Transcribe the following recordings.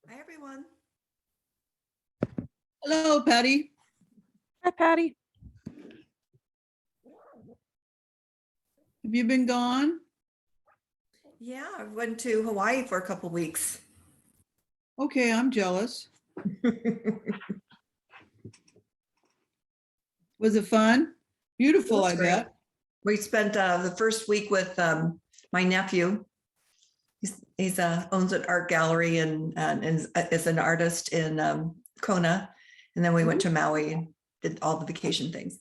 Hi, everyone. Hello, Patty. Hi, Patty. Have you been gone? Yeah, I went to Hawaii for a couple weeks. Okay, I'm jealous. Was it fun? Beautiful, I bet. We spent the first week with my nephew. He's owns an art gallery and is an artist in Kona. And then we went to Maui and did all the vacation things.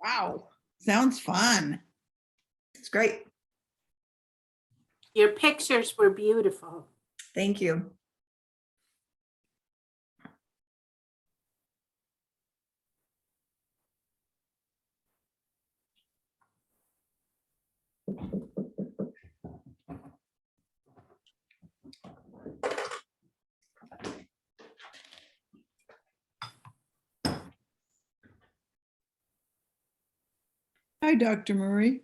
Wow, sounds fun. It's great. Your pictures were beautiful. Thank you. Hi, Dr. Murray.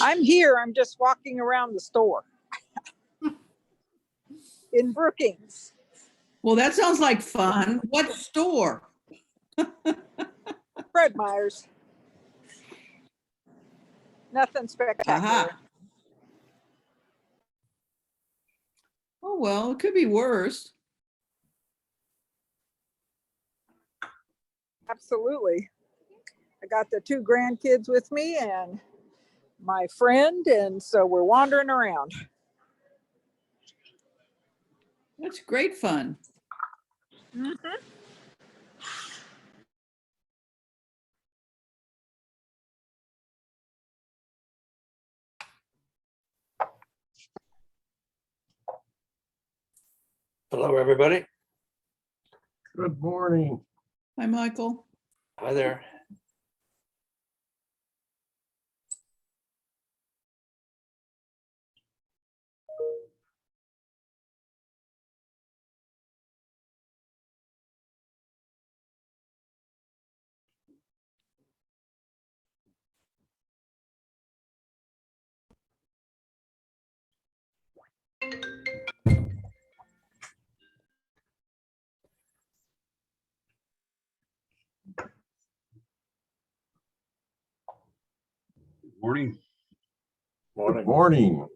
I'm here. I'm just walking around the store in Brookings. Well, that sounds like fun. What store? Fred Meyer's. Nothing spectacular. Aha. Oh, well, it could be worse. Absolutely. I got the 2 grandkids with me and my friend, and so we're wandering around. That's great fun. Hello, everybody. Good morning. Hi, Michael. Hi there. Morning. Morning. Good morning.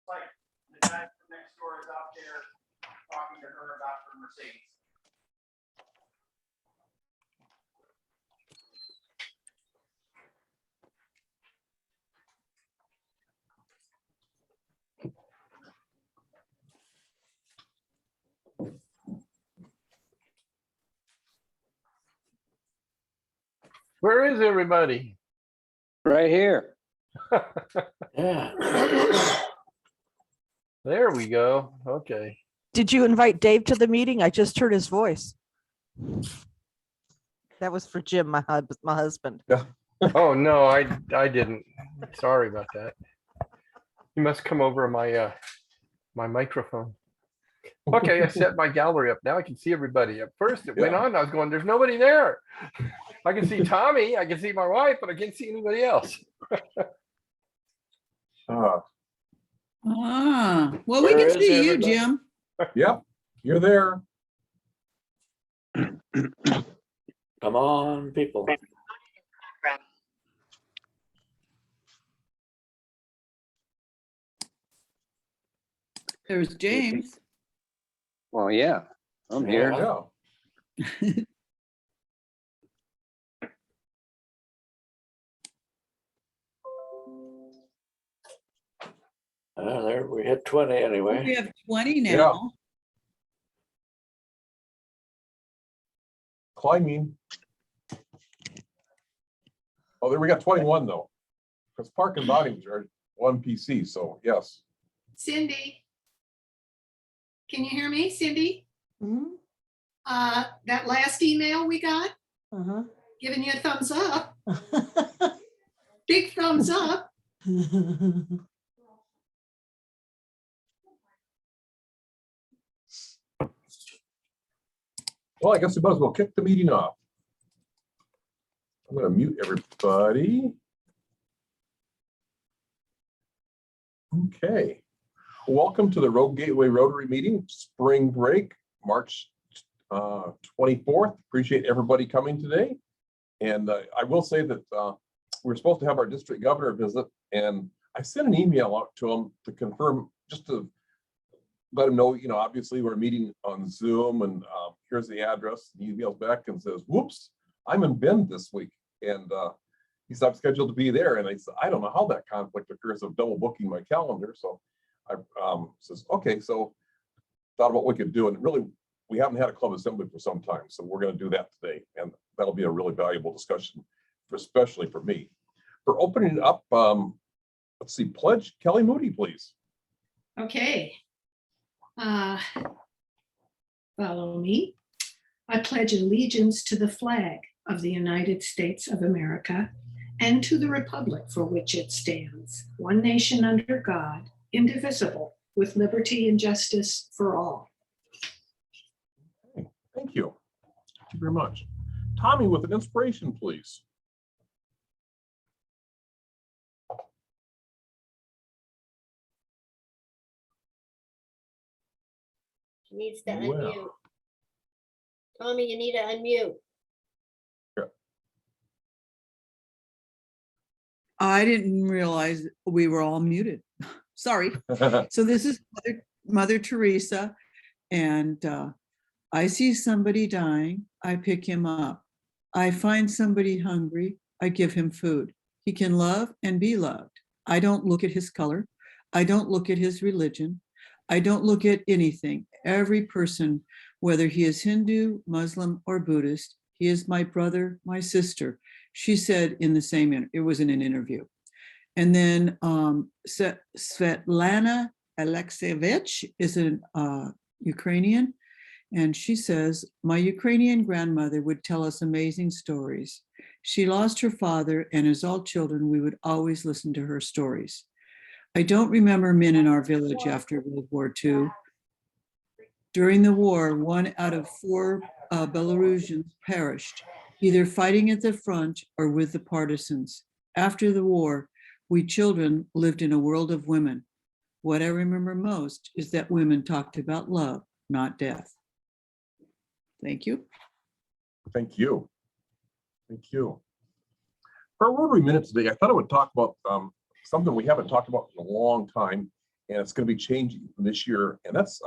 Like the guy from next door is out there talking to her about her Mercedes. Where is everybody? Right here. Yeah. There we go. Okay. Did you invite Dave to the meeting? I just heard his voice. That was for Jim, my husband. Oh, no, I didn't. Sorry about that. You must come over my my microphone. Okay, I set my gallery up. Now I can see everybody. At first it went on. I was going, there's nobody there. I can see Tommy, I can see my wife, but I can't see anybody else. Well, we Where can is see you, everybody? Jim. Yep, you're there. Come on, people. There's James. Well, yeah, I'm here. Yeah. There, we hit 20 We anyway. have 20 now. Climbing. Oh, there we got 21 though. Because park and bodies are one PC, so yes. Cindy. Can you hear me, Cindy? Mhm. That last email we got, Uh-huh. giving you a thumbs up, big thumbs up. Well, I guess we might as well kick the meeting off. I'm gonna mute everybody. Okay. Welcome to the Road Gateway Rotary meeting, spring break, March 24th. Appreciate everybody coming today. And I will say that we're supposed to have our district governor visit, and I sent an email out to him to confirm, just to let him know, obviously we're meeting on Zoom, and here's the address. He emails back and says, whoops, I'm in Bend this week. And he's not scheduled to be there. And I said, I don't know how that conflict occurs of double booking my calendar. So I says, okay, so thought about what we could do. And really, we haven't had a club assembly for some time. So we're going to do that today. And that'll be a really valuable discussion, especially for me. For opening it up, let's see, pledge Kelly Moody, please. Okay. Follow me. I pledge allegiance to the flag of the United States of America and to the republic for which it stands, one nation under God, indivisible, with liberty and justice for all. Okay, thank you. Thank you very much. Tommy with an inspiration, please. She needs to Well. unmute. Tommy, you need to unmute. I didn't realize we were all muted. Sorry. So this is Mother Teresa, and I see somebody dying, I pick him up. I find somebody hungry, I give him food. He can love and be loved. I don't look at his color. I don't look at his religion. I don't look at anything. Every person, whether he is Hindu, Muslim, or Buddhist, he is my brother, my sister. She said in the same, it was in an interview. And then Svetlana Alexievich is an Ukrainian. And she says, my Ukrainian grandmother would tell us amazing stories. She lost her father, and as all children, we would always listen to her stories. I don't remember men in our village after World War II. During the war, 1 out of 4 Belarusians perished, either fighting at the front or with the partisans. After the war, we children lived in a world of women. What I remember most is that women talked about love, not death. Thank you. Thank you. Thank you. For our Rotary Minute today, I thought I would talk about something we haven't talked about in a long time, and it's going to be changing this year, and that's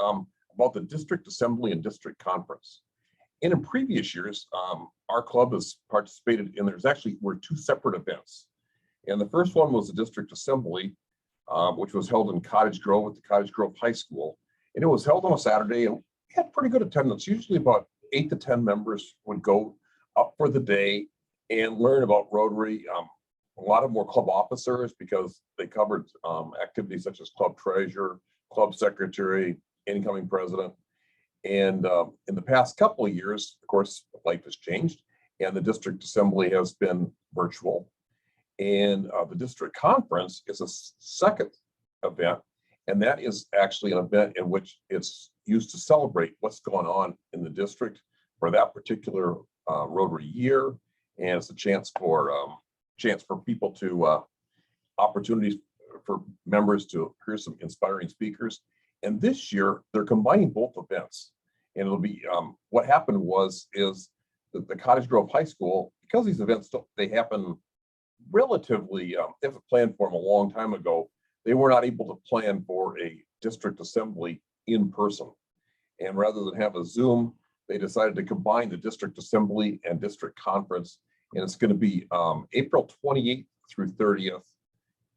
about the district assembly and district conference. And in previous years, our club has participated in, were 2 separate events. And the first one was the district assembly, which was held in Cottage Grove at the Cottage Grove High School. And it was held on a Saturday, and we had pretty good attendance. Usually about 8 to 10 members would go up for the day and learn about Rotary. A lot of more club officers, because they covered activities such as club treasurer, club secretary, incoming president. And in the past couple of years, of course, life has changed, and the district assembly has been virtual. And the district conference is a second event, and that is actually an event in which it's used to celebrate what's going on in the district for that particular Rotary year, And it's a chance for people to opportunities for members to hear some inspiring speakers. And this year they're combining both events. And it'll be what happened is that the Cottage Grove High School, because these events they happen relatively, they have planned for them a long time ago. They were not able to plan for a district assembly in person. And rather than have a Zoom, they decided to combine the district assembly and district conference. And it's going to be April 28th through 30th.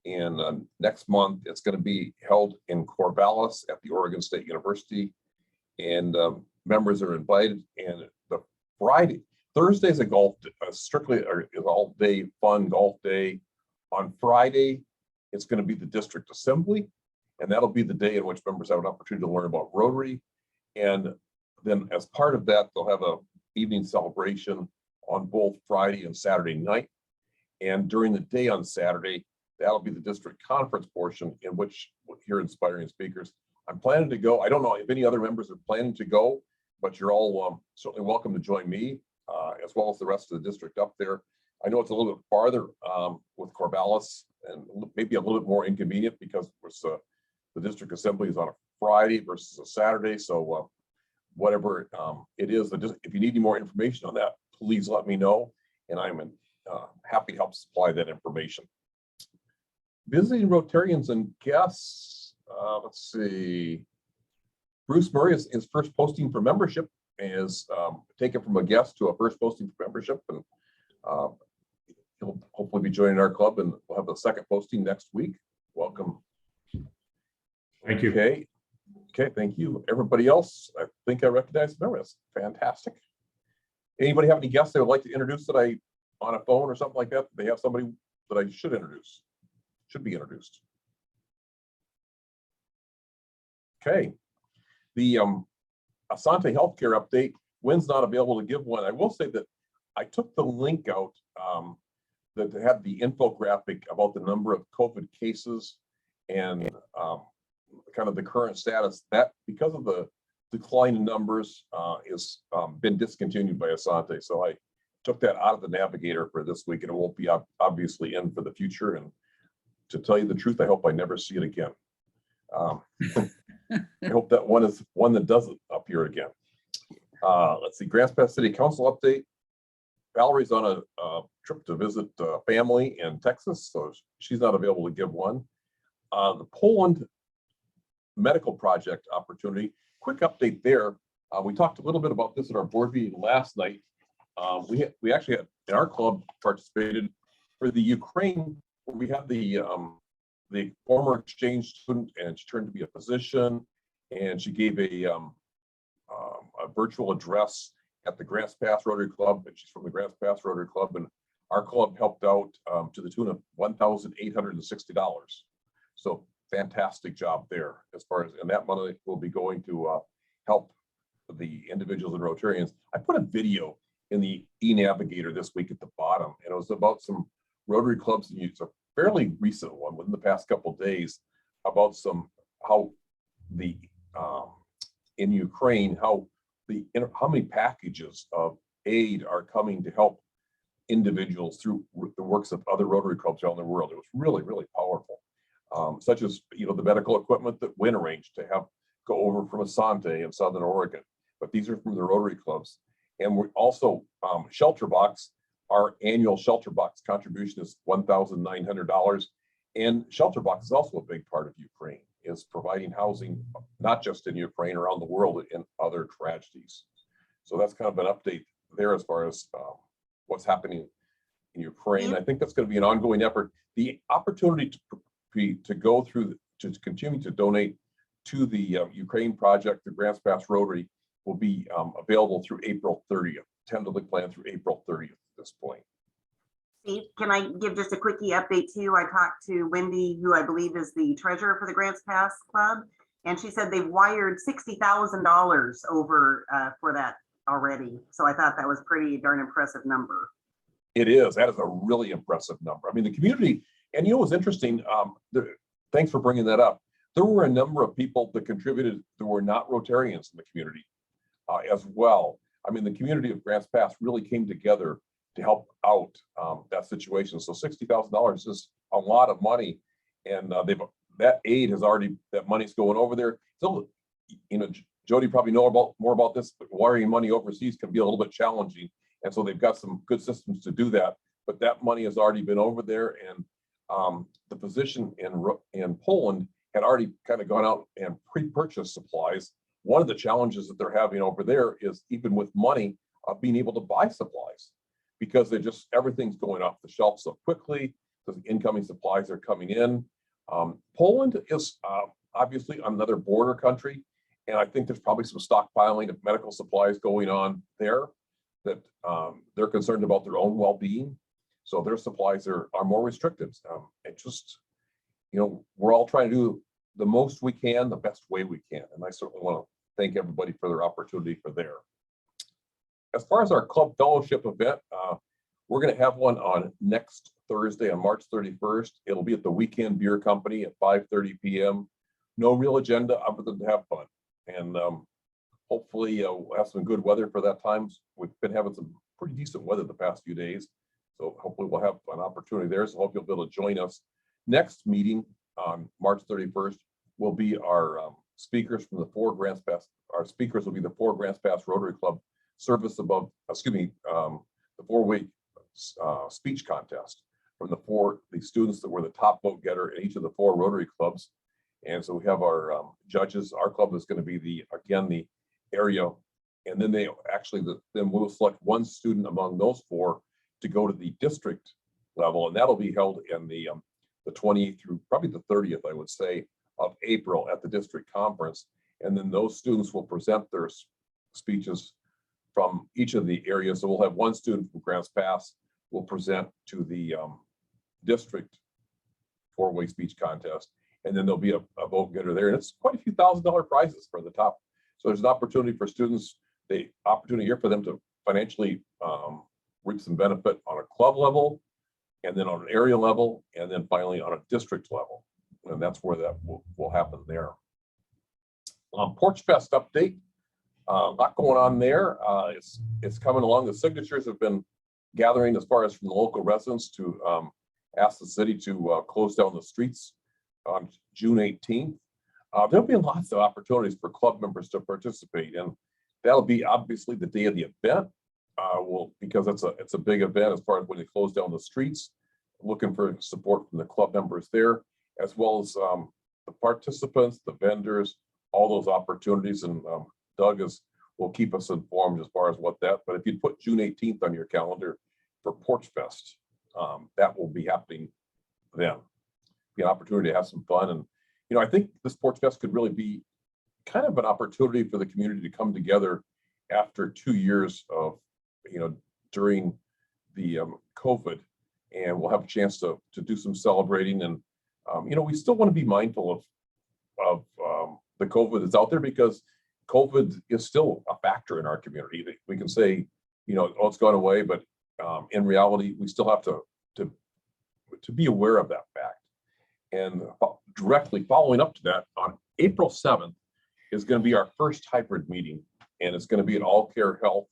And next month, it's going to be held in Corvallis at the Oregon State University. And members are invited. And the Thursday is a golf, strictly is all day fun golf day. On Friday, it's going to be the district assembly. And that'll be the day in which members have an opportunity to learn about Rotary. And then as part of that, they'll have a evening celebration on both Friday and Saturday night. And during the day on Saturday, that'll be the district conference portion in which we'll hear inspiring speakers. I'm planning to go. I don't know if any other members are planning to go, but you're all certainly welcome to join me, as well as the rest of the district up there. I know it's a little bit farther with Corvallis and maybe a little bit more inconvenient because the district assembly is on a Friday versus a Saturday. So whatever it is, if you need any more information on that, please let me know. And I'm happy to help supply that information. Visiting Rotarians and guests, let's see. Bruce Murray is his first posting for membership is taken from a guest to a first posting for membership. And he'll hopefully be joining our club, and we'll have a second posting next week. Welcome. Thank you. Okay, thank you. Everybody else, I think I recognize the member. That's fantastic. Anybody have any guests they would like to introduce that on a phone or something like that? They have somebody that I should be introduced. Okay. The Asante healthcare update. Wynn's not available to give one. I will say that I took the link out that had the infographic about the number of COVID cases and kind of the current status. That because of the decline in numbers is been discontinued by Asante. So I took that out of the navigator for this week, and it won't be obviously in for the future. And to tell you the truth, I hope I never see it again. I hope that one is one that doesn't appear again. Let's see, Grants Pass City Council update. Valerie's on a trip to visit family in Texas, so she's not available to give one. The Poland medical project opportunity, quick update there. We talked a little bit about this at our board meeting last night. We actually had, in our club, participated for the Ukraine, where we had the former exchange student, and she turned to be a physician, and she gave a virtual address at the Grants Pass Rotary Club, and she's from the Grants Pass Rotary Club, and our club helped out to the tune of $1,860. So fantastic job there as far as, and that money will be going to help the individuals and Rotarians. I put a video in the e-navigator this week at the bottom, and it was about some Rotary clubs, and it's a fairly recent one within the past couple of days, about how the in Ukraine, how many packages of aid are coming to help individuals through the works of other Rotary clubs around the world. It was really, really powerful. Such as, the medical equipment that Wynn arranged to have go over from Asante in Southern Oregon. But these are from the Rotary clubs. And we're also Shelter Box. Our annual Shelter Box contribution is $1,900. And Shelter Box is also a big part of Ukraine, is providing housing, not just in Ukraine, around the world in other tragedies. So that's kind of an update there as far as what's happening in Ukraine. I think that's going to be an ongoing effort. The opportunity to go through, to continue to donate to the Ukraine project, the Grants Pass Rotary, will be available through April 30th, tentatively planned through April 30th at this point. Steve, can I give just a quickie update to you? I talked to Wendy, who I believe is the treasurer for the Grants Pass Club, and she said they've wired $60,000 over for that already. So I thought that was pretty darn impressive number. It is. That is a really impressive number. I mean, the community, and it was interesting. Thanks for bringing that up. There were a number of people that contributed that were not Rotarians in the community as well. I mean, the community of Grants Pass really came together to help out that situation. So $60,000 is a lot of money, and that aid has already, that money's going over there. So, Jody probably know more about this, but wiring money overseas can be a little bit challenging, and so they've got some good systems to do that. But that money has already been over there, and the physician in Poland had already kind of gone out and pre-purchased supplies. One of the challenges that they're having over there is, even with money, being able to buy supplies, because everything's going off the shelf so quickly. The incoming supplies are coming in. Poland is obviously another border country, and I think there's probably some stockpiling of medical supplies going on there, that they're concerned about their own well-being. So their supplies are more restricted. We're all trying to do the most we can, the best way we can. And I certainly want to thank everybody for their opportunity for there. As far as our club fellowship event, we're going to have one on next Thursday on March 31st. It'll be at the Weekend Beer Company at 5:30 p.m. No real agenda other than to have fun. And hopefully we'll have some good weather for that time. We've been having some pretty decent weather the past few days. So hopefully we'll have an opportunity there. So I hope you'll be able to join us. Next meeting on March 31st will be our speakers from the 4 Grants Pass. Our speakers will be the 4 Grants Pass Rotary Club service above, the 4-week speech contest from the students that were the top vote getter in each of the 4 Rotary clubs. And so we have our judges. Our club is going to be the area, and then then we'll select one student among those 4 to go to the district level, and that'll be held in the 20th through probably the 30th, I would say, of April at the district conference. And then those students will present their speeches from each of the areas. So we'll have one student from Grants Pass will present to the district 4-way speech contest, and then there'll be a vote getter there, and it's quite a few $1,000 prizes for the top. So there's an opportunity for students, the opportunity here for them to financially reap some benefit on a club level, and then on an area level, and then finally on a district level. And that's where that will happen there. Porch Fest update. A lot going on there. It's coming along. The signatures have been gathering as far as from the local residents to ask the city to close down the streets on June 18th. There'll be lots of opportunities for club members to participate, and that'll be obviously the day of the event. Because it's a big event as far as when they close down the streets, looking for support from the club members there, as well as the participants, the vendors, all those opportunities. And Doug will keep us informed as far as what that, but if you put June 18th on your calendar for Porch Fest, that will be happening then. Be an opportunity to have some fun. And, I think this Porch Fest could really be kind of an opportunity for the community to come together after 2 years of, during the COVID, and we'll have a chance to do some celebrating. And, we still want to be mindful of the COVID that's out there, because COVID is still a factor in our community. We can say, oh, it's gone away, but in reality, we still have to be aware of that fact. And directly following up to that, on April 7th is going to be our first hybrid meeting, and it's going to be at All Care Health.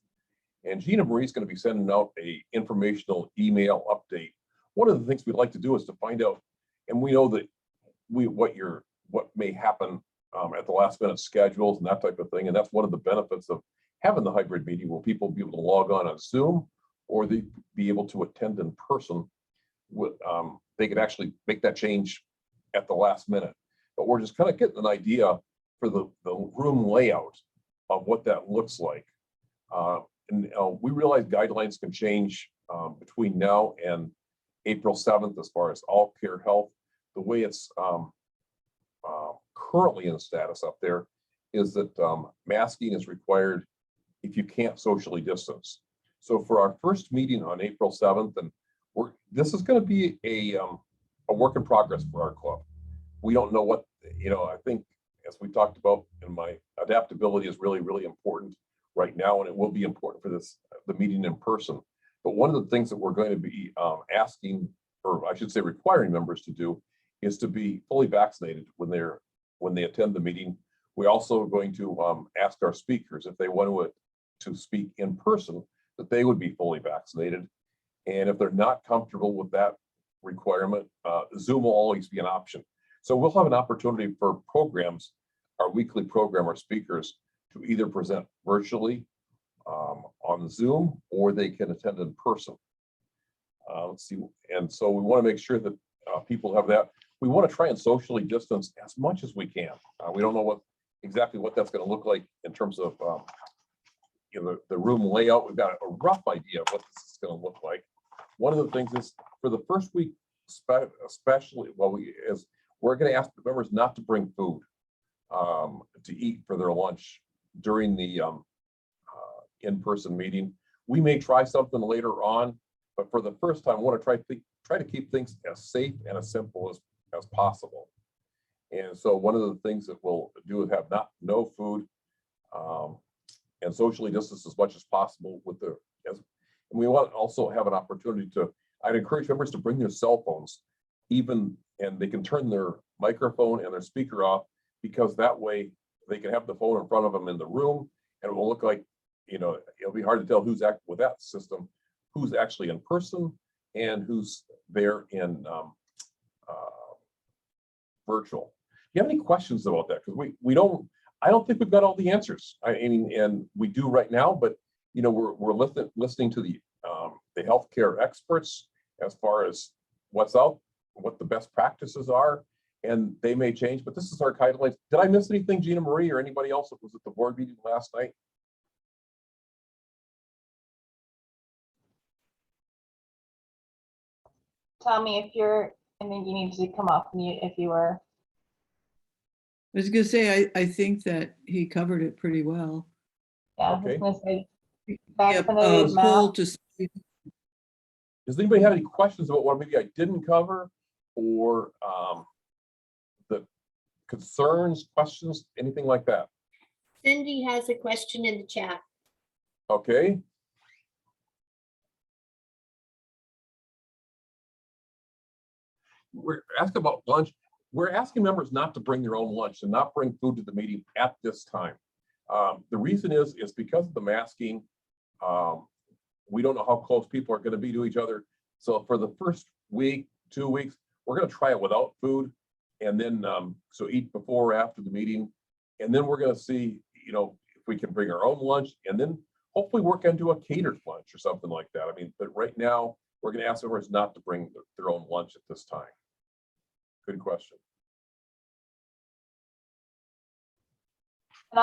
And Gina Marie's going to be sending out a informational email update. One of the things we'd like to do is to find out, and we know that what may happen at the last minute schedules and that type of thing. And that's one of the benefits of having the hybrid meeting. Will people be able to log on Zoom, or they be able to attend in person? They could actually make that change at the last minute. But we're just kind of getting an idea for the room layout of what that looks like. And we realize guidelines can change between now and April 7th as far as All Care Health. The way it's currently in status up there is that masking is required if you can't socially distance. So for our first meeting on April 7th, and this is going to be a work in progress for our club. We don't know what, I think, as we talked about, in my adaptability is really, really important right now, and it will be important for the meeting in person. But one of the things that we're going to be asking, or I should say requiring members to do, is to be fully vaccinated when they attend the meeting. We're also going to ask our speakers if they want to speak in person, that they would be fully vaccinated. And if they're not comfortable with that requirement, Zoom will always be an option. So we'll have an opportunity for programs, our weekly program, our speakers, to either present virtually on Zoom, or they can attend in person. Let's see. And so we want to make sure that people have that. We want to try and socially distance as much as we can. We don't know exactly what that's going to look like in terms of the room layout. We've got a rough idea of what this is going to look like. One of the things is for the first week, especially, we're going to ask the members not to bring food to eat for their lunch during the in-person meeting. We may try something later on, but for the first time, I want to try to keep things as safe and as simple as possible. And so one of the things that we'll do is have no food and socially distance as much as possible and we want to also have an opportunity I'd encourage members to bring their cell phones, and they can turn their microphone and their speaker off, because that way they can have the phone in front of them in the room, and it will look like, it'll be hard to tell who's with that system, who's actually in person and who's there in virtual. Do you have any questions about that? Because I don't think we've got all the answers. And we do right now, but we're listening to the healthcare experts as far as what's out, what the best practices are, and they may change, but this is our guidelines. Did I miss anything, Gina Marie, or anybody else that was at the board meeting last night? Tommy, I think you need to come off mute if you were. I was gonna say, I think that he covered it pretty well. Yeah, Okay. I was gonna say, Yep, vaccinated, full mask. Does anybody have any questions about what maybe I didn't cover, or the concerns, questions, anything like that? Cindy has a question in the chat. Okay. We're asking about lunch. We're asking members not to bring their own lunch and not bring food to the meeting at this time. The reason is because of the masking. We don't know how close people are going to be to each other. So for the first week, 2 weeks, we're going to try it without food, and then so eat before or after the meeting, and then we're going to see, if we can bring our own lunch, and then hopefully work into a catered lunch or something like that. But right now we're going to ask members not to bring their own lunch at this time. Good question. And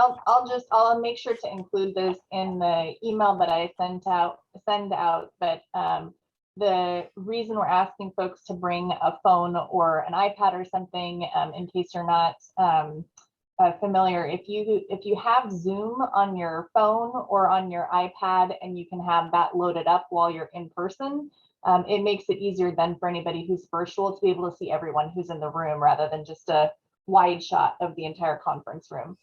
I'll make sure to include this in the email that I send out. But the reason we're asking folks to bring a phone or an iPad or something, in case you're not familiar, if you have Zoom on your phone or on your iPad and you can have that loaded up while you're in person, it makes it easier then for anybody who's virtual to be able to see everyone who's in the room, rather than just a wide shot of the entire conference room.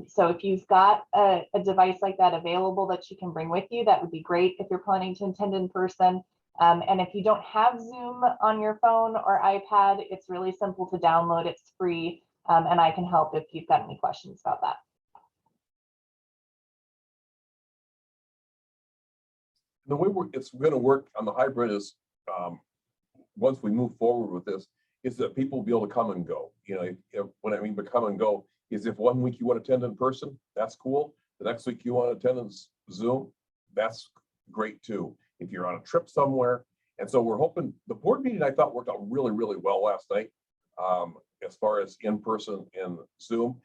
So if you've got a device like that available that you can bring with you, that would be great if you're planning to attend in person. And if you don't have Zoom on your phone or iPad, it's really simple to download. It's free, and I can help if you've got any questions about that. The way it's going to work on the hybrid is, once we move forward with this, is that people will be able to come and go. When I mean by come and go, is if 1 week you want to attend in person, that's cool. The next week you want to attend in Zoom, that's great too. If you're on a trip somewhere. And so we're hoping, the board meeting I thought worked out really, really well last night, as far as in person and Zoom.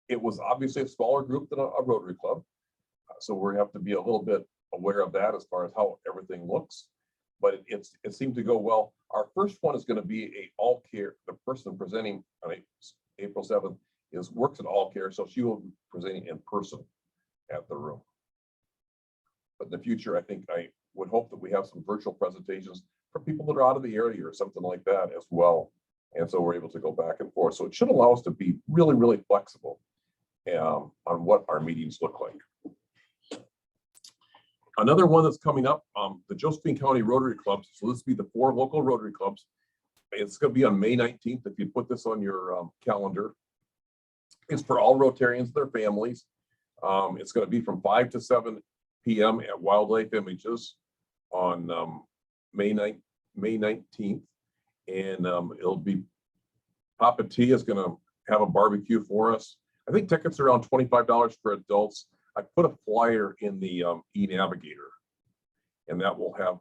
It was obviously a smaller group than a Rotary Club. So we have to be a little bit aware of that as far as how everything looks. But it seemed to go well. Our first one is going to be a all care. The person presenting on April 7th works at all care, so she will be presenting in person at the room. But in the future, I think I would hope that we have some virtual presentations for people that are out of the area or something like that as well. And so we're able to go back and forth. So it should allow us to be really, really flexible on what our meetings look like. Another one that's coming up, the Josephine County Rotary Clubs. So this will be the 4 local Rotary Clubs. It's going to be on May 19th. If you put this on your calendar, it's for all Rotarians and their families. It's going to be from 5 to 7 p.m. at Wildlife Images on May 19th. And it'll be, Papa T is gonna have a barbecue for us. I think tickets are around $25 for adults. I put a flyer in the e-navigator, and that will have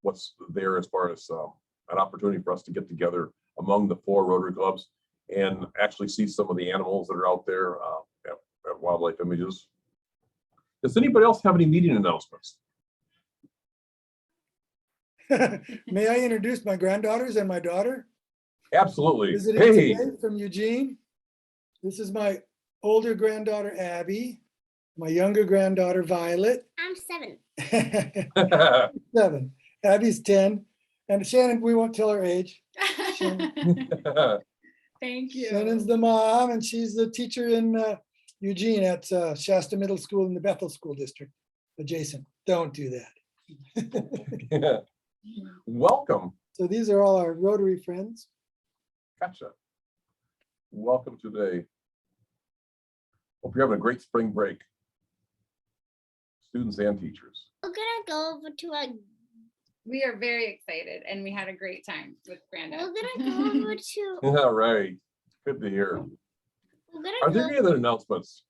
what's there as far as an opportunity for us to get together among the 4 Rotary clubs and actually see some of the animals that are out there at Wildlife Images. Does anybody else have any meeting announcements? May I introduce my granddaughters and my daughter? Absolutely. Visiting Hey, today from Eugene. This is my older granddaughter, Abby, my younger granddaughter, Violet. I'm 7. 7. Abby's 10. And Shannon, we won't tell her age. Thank you. Shannon's the mom, and she's the teacher in Eugene at Shasta Middle School in the Bethel School District adjacent. Don't do that. welcome. So these are all our Rotary friends. Gotcha. Welcome today. Hope you're having a great spring break. Students and teachers. We're gonna go over to a. We are very excited and we had a great time with Brandon. We're gonna go over to. All right. Good to hear. We're gonna Are there go. any other announcements?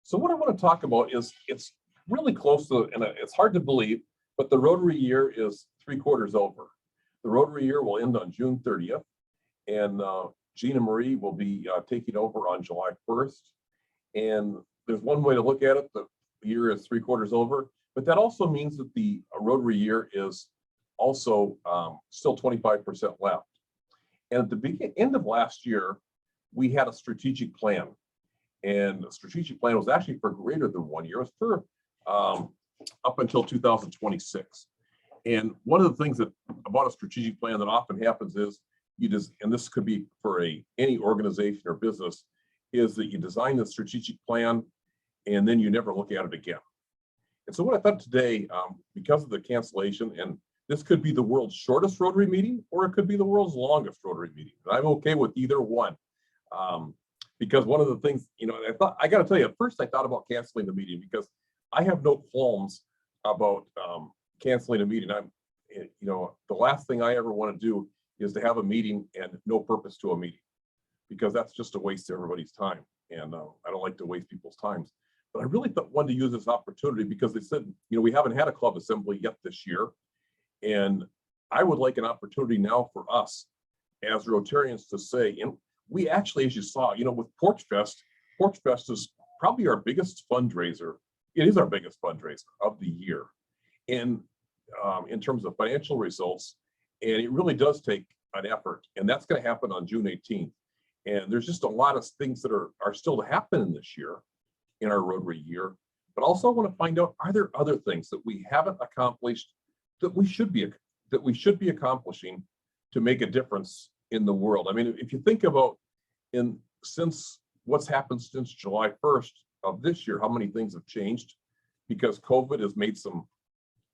So what I want to talk about is it's really close to, and it's hard to believe, but the Rotary year is 3/4 over. The Rotary year will end on June 30th, and Gina Marie will be taking over on July 1st. And there's one way to look at it, the year is 3/4 over, but that also means that the Rotary year is also still 25% left. And at the end of last year, we had a strategic plan. And the strategic plan was actually for greater than 1 year. It was for up until 2026. And one of the things that about a strategic plan that often happens is you just, and this could be for any organization or business, is that you design the strategic plan and then you never look at it again. And so what I thought today, because of the cancellation, and this could be the world's shortest Rotary meeting, or it could be the world's longest Rotary meeting. And I'm okay with either one. Because one of the things, I got to tell you, at first I thought about canceling the meeting because I have no qualms about canceling a meeting. The last thing I ever want to do is to have a meeting and no purpose to a meeting, because that's just a waste of everybody's time. And I don't like to waste people's times. But I really wanted to use this opportunity because they said, we haven't had a club assembly yet this year. And I would like an opportunity now for us as Rotarians to say, and we actually, as you saw, with Porch Fest is probably our biggest fundraiser. It is our biggest fundraiser of the year. And in terms of financial results, and it really does take an effort. And that's going to happen on June 18th. And there's just a lot of things that are still to happen in this year, in our Rotary year. But also I want to find out, are there other things that we haven't accomplished that we should be accomplishing to make a difference in the world? I mean, if you think about since what's happened since July 1st of this year, how many things have changed, because COVID has made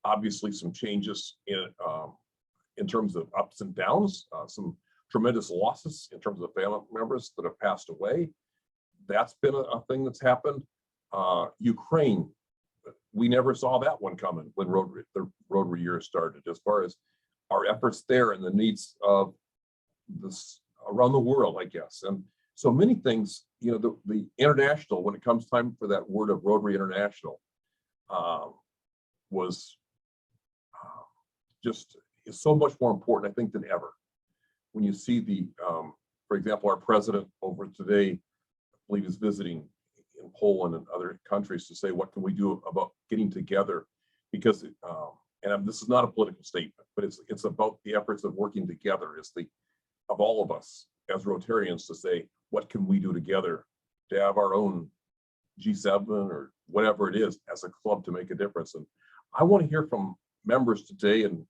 obviously some changes in terms of ups and downs, some tremendous losses in terms of family members that have passed away. That's been a thing that's happened. Ukraine, we never saw that one coming when the Rotary year started, as far as our efforts there and the needs of this around the world, I guess. And so many things, the international, when it comes time for that word of Rotary International, was just is so much more important, I think, than ever. When you see for example, our president over today, I believe, is visiting in Poland and other countries to say, what can we do about getting together? Because, and this is not a political statement, but it's about the efforts of working together of all of us as Rotarians to say, what can we do together to have our own G7 or whatever it is as a club to make a difference? And I want to hear from members today, and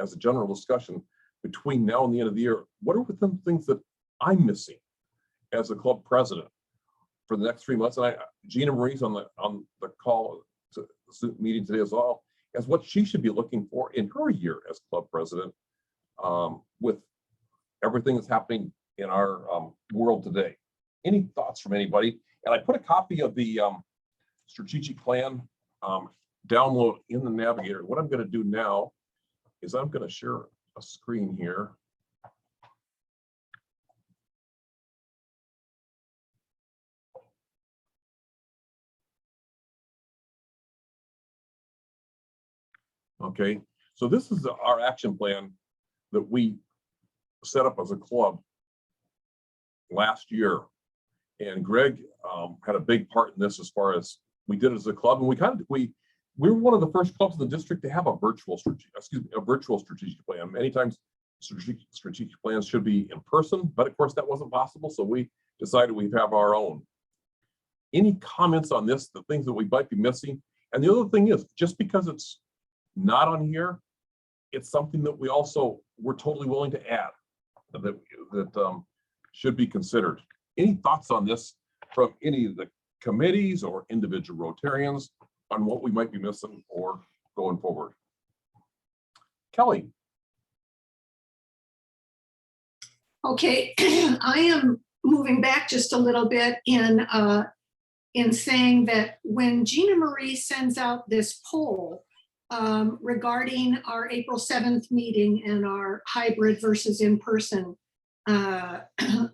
as a general discussion between now and the end of the year, what are the things that I'm missing as a club president for the next 3 months? And Gina Marie's on the call to the meeting today as well, as what she should be looking for in her year as club president, with everything that's happening in our world today. Any thoughts from anybody? And I put a copy of the strategic plan download in the navigator. What I'm going to do now is I'm going to share a screen here. Okay, so this is our action plan that we set up as a club last year. And Greg had a big part in this as far as we did it as a club. And we're one of the first clubs in the district to have a virtual strategic plan. Many times strategic plans should be in person, but of course that wasn't possible. So we decided we'd have our own. Any comments on this, the things that we might be missing? And the other thing is, just because it's not on here, it's something that we're totally willing to add that should be considered. Any thoughts on this from any of the committees or individual Rotarians on what we might be missing or going forward? Kelly. Okay, I am moving back just a little bit in saying that when Gina Marie sends out this poll regarding our April 7th meeting and our hybrid versus in-person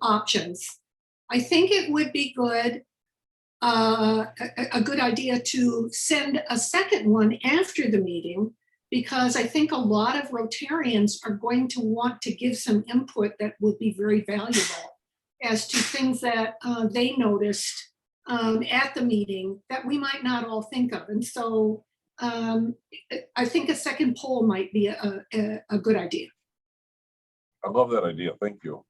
options, I think it would be good, a good idea to send a second one after the meeting, because I think a lot of Rotarians are going to want to give some input that would be very valuable as to things that they noticed at the meeting that we might not all think of. And so I think a second poll might be a good idea. I love that idea. Thank you.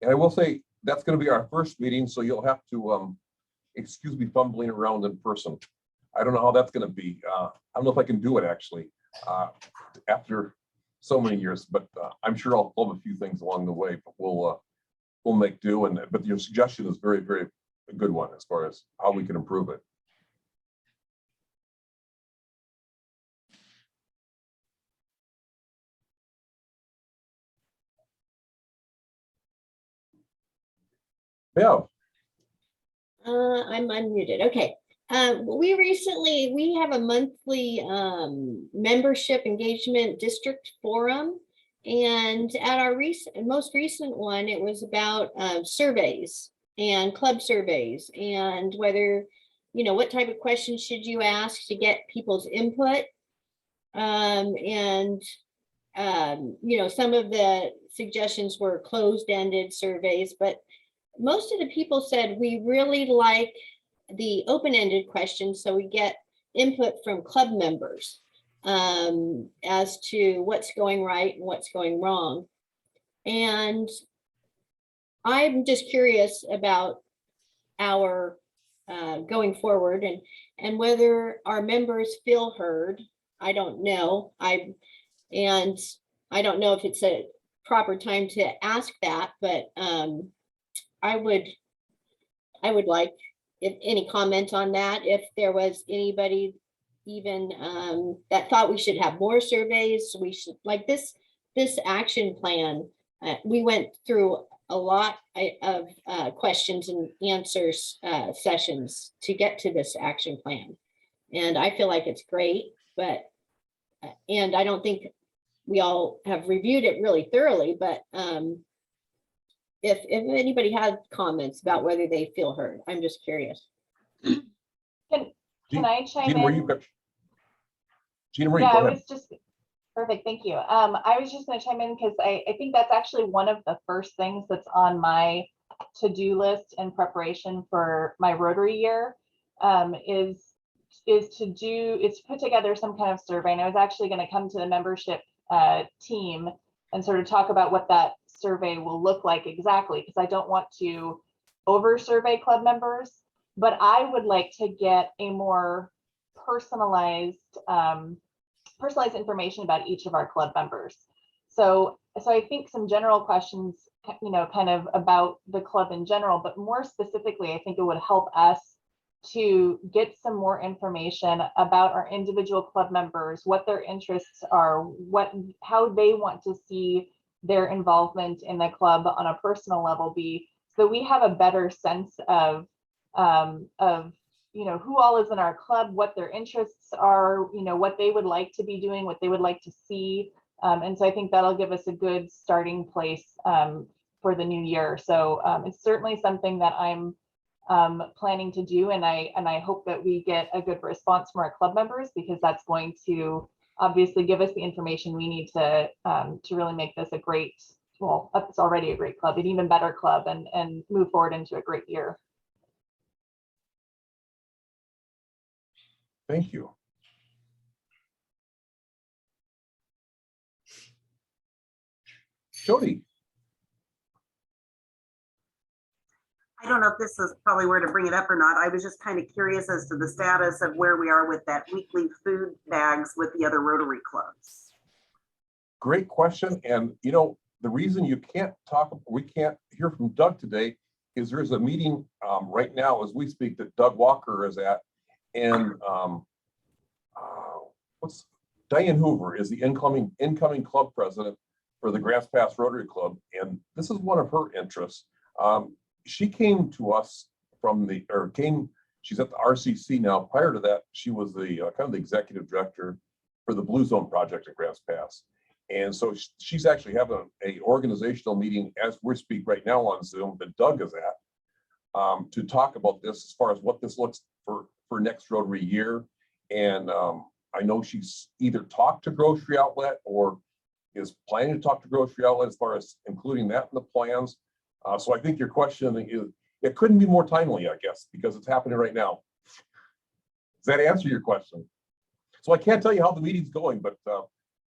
And I will say that's going to be our first meeting, so you'll have to excuse me fumbling around in person. I don't know how that's going to be. I don't know if I can do it actually after so many years, but I'm sure I'll have a few things along the way. But we'll make do. But your suggestion is very, very a good one as far as how we can improve it. Yeah. I'm unmuted. Okay. We have a monthly membership engagement district forum. And at our most recent one, it was about surveys and club surveys and whether, what type of questions should you ask to get people's input. Some of the suggestions were closed-ended surveys, but most of the people said we really like the open-ended questions, so we get input from club members as to what's going right and what's going wrong. And I'm just curious about our going forward and whether our members feel heard. I don't know. I don't know if it's a proper time to ask that, but I would like any comment on that. If there was anybody even that thought we should have more surveys, we should like this action plan. We went through a lot of questions and answers sessions to get to this action plan, and I feel like it's great. But and I don't think we all have reviewed it really thoroughly. But if anybody had comments about whether they feel heard, I'm just curious. Can I chime in? Gina Marie, yeah, go I ahead. was just perfect. Thank you. I was just going to chime in because I think that's actually one of the first things that's on my to-do list in preparation for my Rotary year is to put together some kind of survey. And I was actually going to come to the membership team and sort of talk about what that survey will look like exactly, because I don't want to over survey club members, but I would like to get a more personalized information about each of our club members. So I think some general questions, kind of about the club in general, but more specifically, I think it would help us to get some more information about our individual club members, what their interests are, how they want to see their involvement in the club on a personal level be, so we have a better sense of who all is in our club, what their interests are, what they would like to be doing, what they would like to see. And so I think that'll give us a good starting place for the new year. So it's certainly something that I'm planning to do, and I hope that we get a good response from our club members, because that's going to obviously give us the information we need to really make this a great, well, it's already a great club, an even better club, and move forward into a great year. Thank you. Jody. I don't know if this is probably where to bring it up or not. I was just kind of curious as to the status of where we are with that weekly food bags with the other Rotary clubs. Great question. And the reason we can't hear from Doug today is there's a meeting right now as we speak that Doug Walker is at, and Diane Hoover is the incoming club president for the Grass Pass Rotary Club, and this is one of her interests. She came to us she's at the RCC now. Prior to that, she was the kind of the executive director for the Blue Zone project at Grass Pass. And so she's actually having a organizational meeting as we speak right now on Zoom that Doug is at to talk about this as far as what this looks for next Rotary year. And I know she's either talked to Grocery Outlet or is planning to talk to Grocery Outlet as far as including that in the plans. So I think your question is, it couldn't be more timely, I guess, because it's happening right now. Does that answer your question? So I can't tell you how the meeting's going, but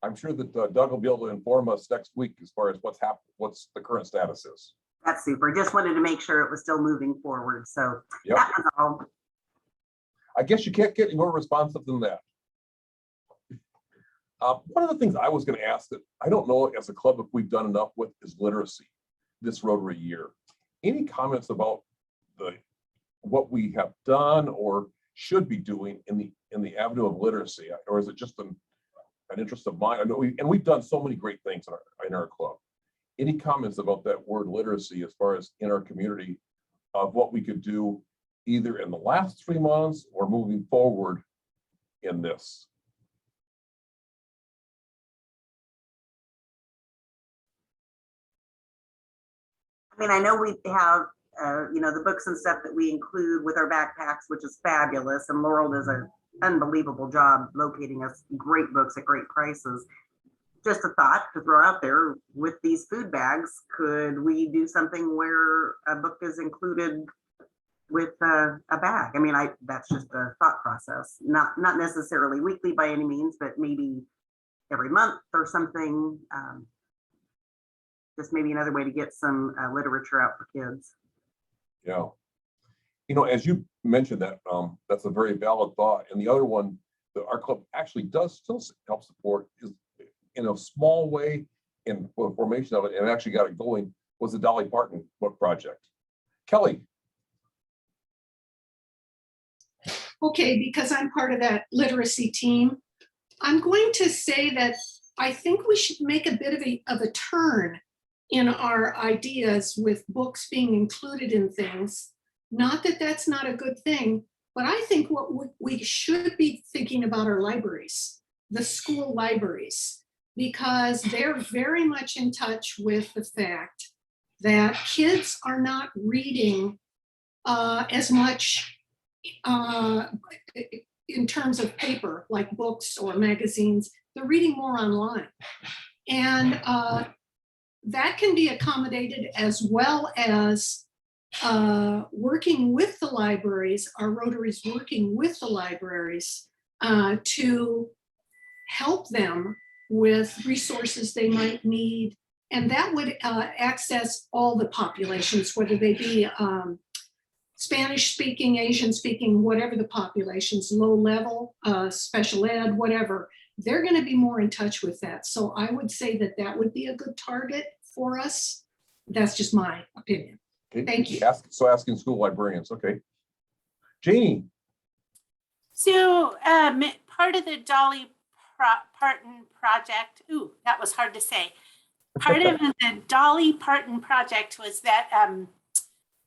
I'm sure that Doug will be able to inform us next week as far as what's the current status is. That's super. Just wanted to make sure it was still moving forward. So Yep. that was all. I guess you can't get any more responsive than that. One of the things I was going to ask that I don't know as a club if we've done enough with is literacy this Rotary year. Any comments about what we have done or should be doing in the avenue of literacy, or is it just an interest of mine? I know we've done so many great things in our club. Any comments about that word literacy as far as in our community of what we could do either in the last 3 months or moving forward in this? I mean, I know we have, the books and stuff that we include with our backpacks, which is fabulous. And Laurel does an unbelievable job locating us great books at great prices. Just a thought to throw out there with these food bags, could we do something where a book is included with a bag? I mean, that's just a thought process, not necessarily weekly by any means, but maybe every month or something. Just maybe another way to get some literature out for kids. Yeah. As you mentioned that, that's a very valid thought. And the other one that our club actually does still help support is in a small way in the formation of it, and actually got it going, was the Dolly Parton book project. Kelly. Okay, because I'm part of that literacy team, I'm going to say that I think we should make a bit of a turn in our ideas with books being included in things. Not that that's not a good thing, but I think what we should be thinking about our libraries, the school libraries, because they're very much in touch with the fact that kids are not reading as much in terms of paper, like books or magazines. They're reading more online. And that can be accommodated, as well as working with the libraries, our Rotaries working with the libraries to help them with resources they might need. And that would access all the populations, whether they be Spanish speaking, Asian speaking, whatever the populations, low level, special ed, whatever. They're going to be more in touch with that. So I would say that that would be a good target for us. That's just my opinion. Okay. Thank you. Asking school librarians. Okay. Janie. So part of the Dolly Parton project, that was hard to say. part of the Dolly Parton project was that,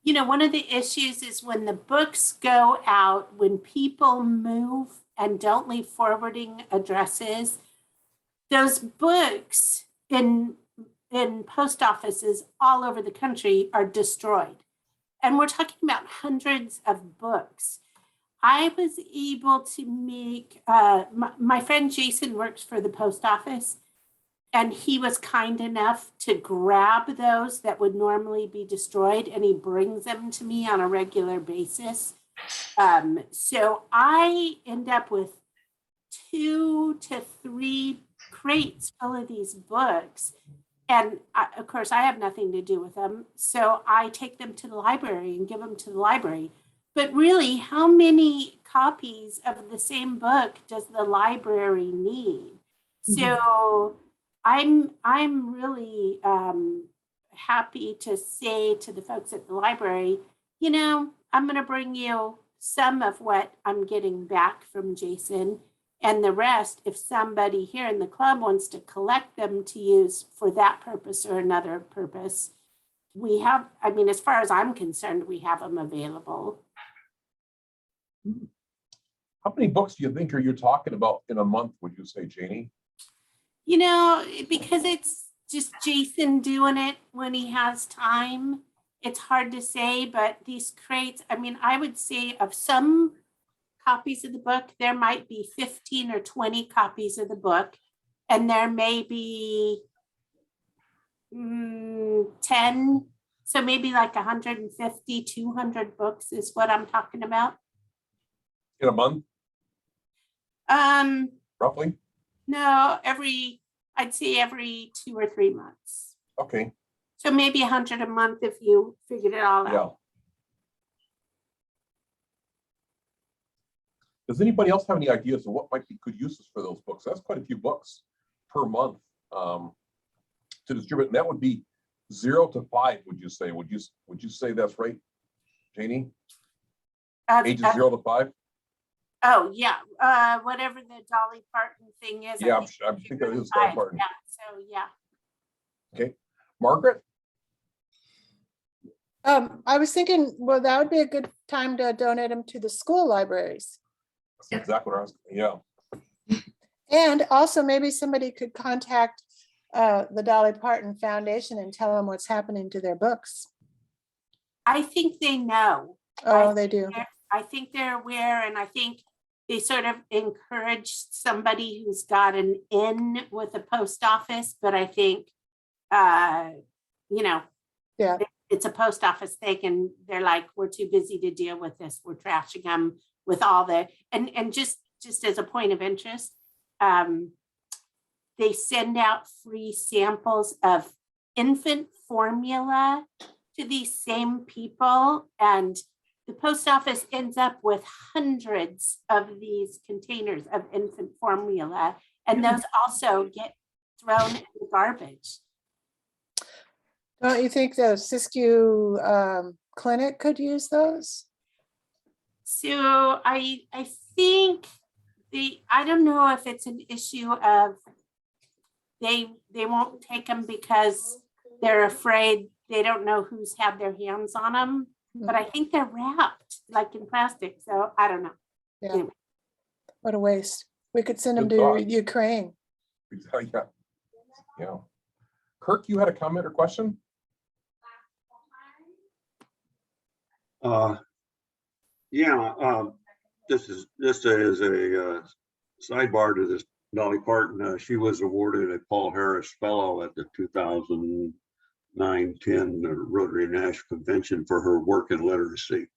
one of the issues is when the books go out, when people move and don't leave forwarding addresses, those books in post offices all over the country are destroyed. And we're talking about hundreds of books. I was able to make, my friend Jason works for the post office, and he was kind enough to grab those that would normally be destroyed, and he brings them to me on a regular basis. So I end up with 2 to 3 crates full of these books. And of course, I have nothing to do with them. So I take them to the library and give them to the library. But really, how many copies of the same book does the library need? So I'm really happy to say to the folks at the library, I'm going to bring you some of what I'm getting back from Jason, and the rest, if somebody here in the club wants to collect them to use for that purpose or another purpose, we have, as far as I'm concerned, we have them available. How many books do you think are you talking about in a month, would you say, Janie? Because it's just Jason doing it when he has time, it's hard to say, but these crates, I would say of some copies of the book, there might be 15 or 20 copies of the book, and there may be 10, so maybe like 150, 200 books is what I'm talking about. In a month? Roughly? No, I'd say every 2 or 3 months. Okay. So maybe 100 a month if you figured it all out. Yeah. Does anybody else have any ideas of what might be good uses for those books? That's quite a few books per month to distribute. And that would be 0 to 5, would you say? Would you say that's right, Janie? Ages 0 to 5? Oh, yeah. Whatever the Dolly Parton thing is. Yeah, I think that is Dolly Parton. Yeah, so yeah. Okay. Margaret? I was thinking, well, that would be a good time to donate them to the school libraries. That's exactly what I was, yeah. And also maybe somebody could contact the Dolly Parton Foundation and tell them what's happening to their books. I think they know. Oh, they do. I think they're aware, and I think they sort of encourage somebody who's got an in with the post office, but I think, yeah, it's a post office thing, and they're like, we're too busy to deal with this. We're trashing them with all the, and just as a point of interest, they send out free samples of infant formula to these same people, and the post office ends up with hundreds of these containers of infant formula, and those also get thrown in the garbage. Don't you think the Siskiyou clinic could use those? So I think I don't know if it's an issue of they won't take them because they're afraid they don't know who's had their hands on them, but I think they're wrapped like in plastic. So I don't know. Yeah. Anyway. What a waste. We could send them Good to thought. Ukraine. Yeah. Yeah. Kirk, you had a comment or question? This is a sidebar to this Dolly Parton. She was awarded a Paul Harris Fellow at the 2009-10 Rotary National Convention for her work in literacy.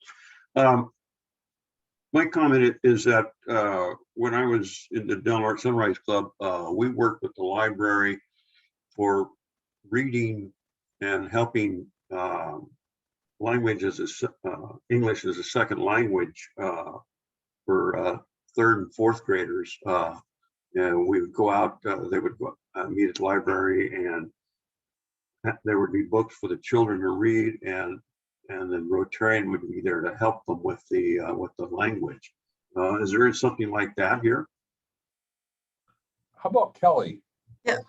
My comment is that when I was in the Del Norte Sunrise Club, we worked with the library for reading and helping language as English as a second language for 3rd and 4th graders. And we would go out, they would go, meet at the library, and there would be books for the children to read, and then Rotarian would be there to help them with the language. Is there something like that here? How about Kelly? Yeah.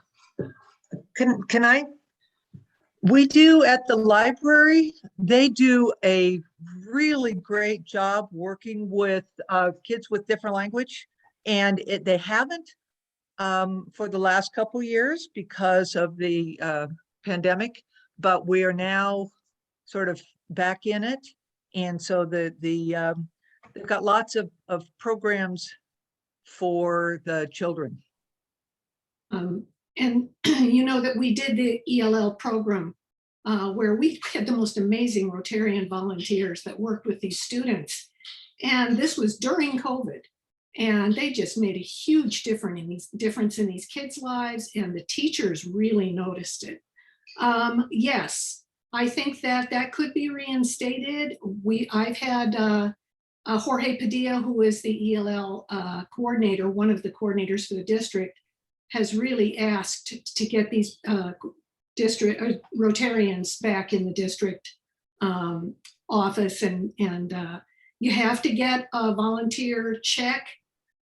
Can I? We do at the library, they do a really great job working with kids with different language. And they haven't for the last couple years because of the pandemic, but we are now sort of back in it. And so they've got lots of programs for the children. And you know that we did the ELL program where we had the most amazing Rotarian volunteers that worked with these students. And this was during COVID. And they just made a huge difference in these kids' lives, and the teachers really noticed it. Yes, I think that could be reinstated. I've had Jorge Padilla, who is the ELL coordinator, one of the coordinators for the district, has really asked to get these district Rotarians back in the district office, and you have to get a volunteer check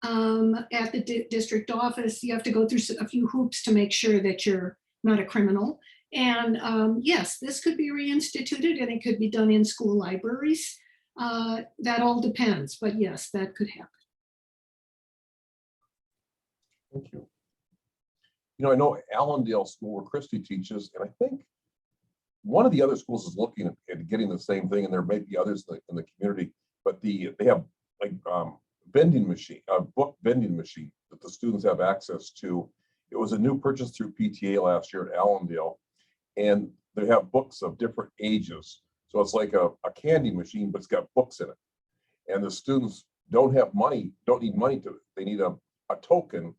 at the district office. You have to go through a few hoops to make sure that you're not a criminal. And yes, this could be reinstituted, and it could be done in school libraries. That all depends, but yes, that could happen. Thank you. You know, I know Allendale School where Christy teaches, and I think one of the other schools is looking at getting the same thing, and there may be others in the community, but they have like vending machine, book vending machine that the students have access to. It was a new purchase through PTA last year at Allendale, and they have books of different ages. So it's like a candy machine, but it's got books in it. And the students don't need money they need a token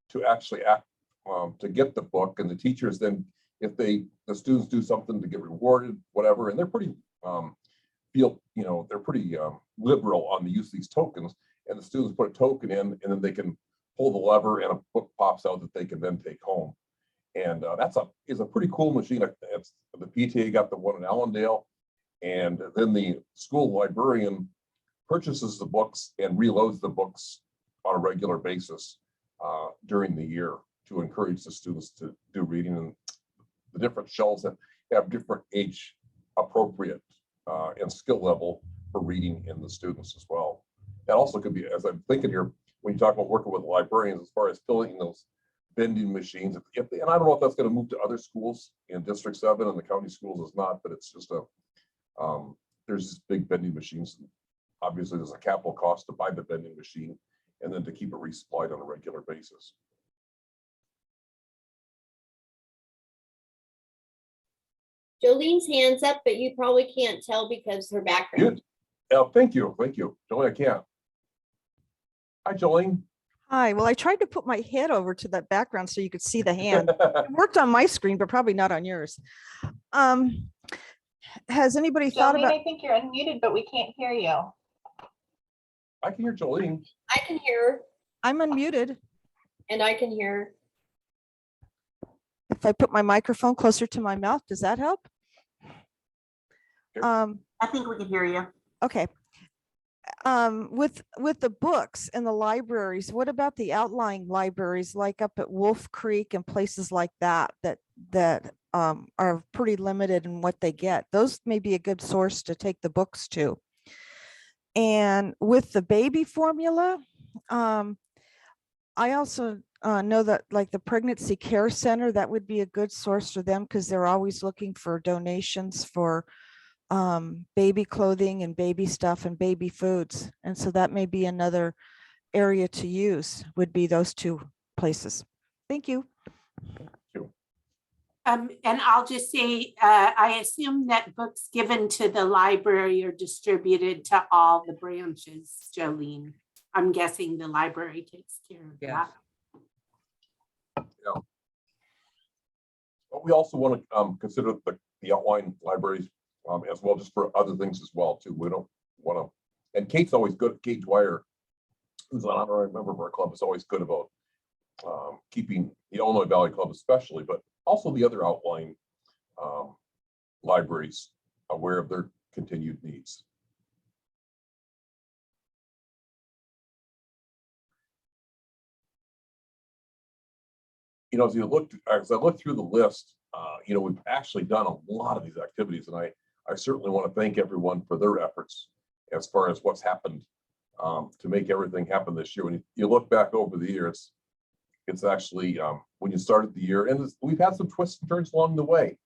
to actually to get the book. And the teachers then, if the students do something to get rewarded, whatever, and they're pretty they're pretty liberal on the use of these tokens. And the students put a token in, and then they can pull the lever, and a book pops out that they can then take home. And is a pretty cool machine. It's the PTA got the one in Allendale, and then the school librarian purchases the books and reloads the books on a regular basis during the year to encourage the students to do reading. And the different shelves have different age appropriate and skill level for reading in the students as well. That also could be, as I'm thinking here, when you talk about working with librarians, as far as filling those vending machines, and I don't know if that's going to move to other schools in District 7, and the county schools is not, but it's just there's this big vending machines. Obviously, there's a capital cost to buy the vending machine and then to keep it resupplied on a regular basis. Jolene's hand's up, but you probably can't tell because her background. Thank you. Jolene, I can't. Hi, Jolene. Hi, well, I tried to put my head over to that background so you could see the hand. It worked on my screen, but probably not on yours. Has anybody thought about? I think you're unmuted, but we can't hear you. I can hear Jolene. I can hear her. I'm unmuted. And I can hear. If I put my microphone closer to my mouth, does that help? I think we can hear you. Okay. With the books and the libraries, what about the outlying libraries like up at Wolf Creek and places like that are pretty limited in what they get? Those may be a good source to take the books to. And with the baby formula, I also know that like the Pregnancy Care Center, that would be a good source for them because they're always looking for donations for baby clothing and baby stuff and baby foods. And so that may be another area to use, would be those two places. Thank you. And I'll just say, I assume that books given to the library are distributed to all the branches, Jolene. I'm guessing the library takes care of that. Yeah. But we also want to consider the outlying libraries as well, just for other things as well too. We don't want to, and Kate's always good. Kate Dwyer, who's an honorary member of our club, is always good about keeping the Illinois Valley Club especially, but also the other outlying libraries aware of their continued needs. you know, as I looked through the list, you know, we've actually done a lot of these activities, and I certainly want to thank everyone for their efforts as far as what's happened to make everything happen this year. When you look back over the years, it's actually when you started the year, and we've had some twists and turns along the way,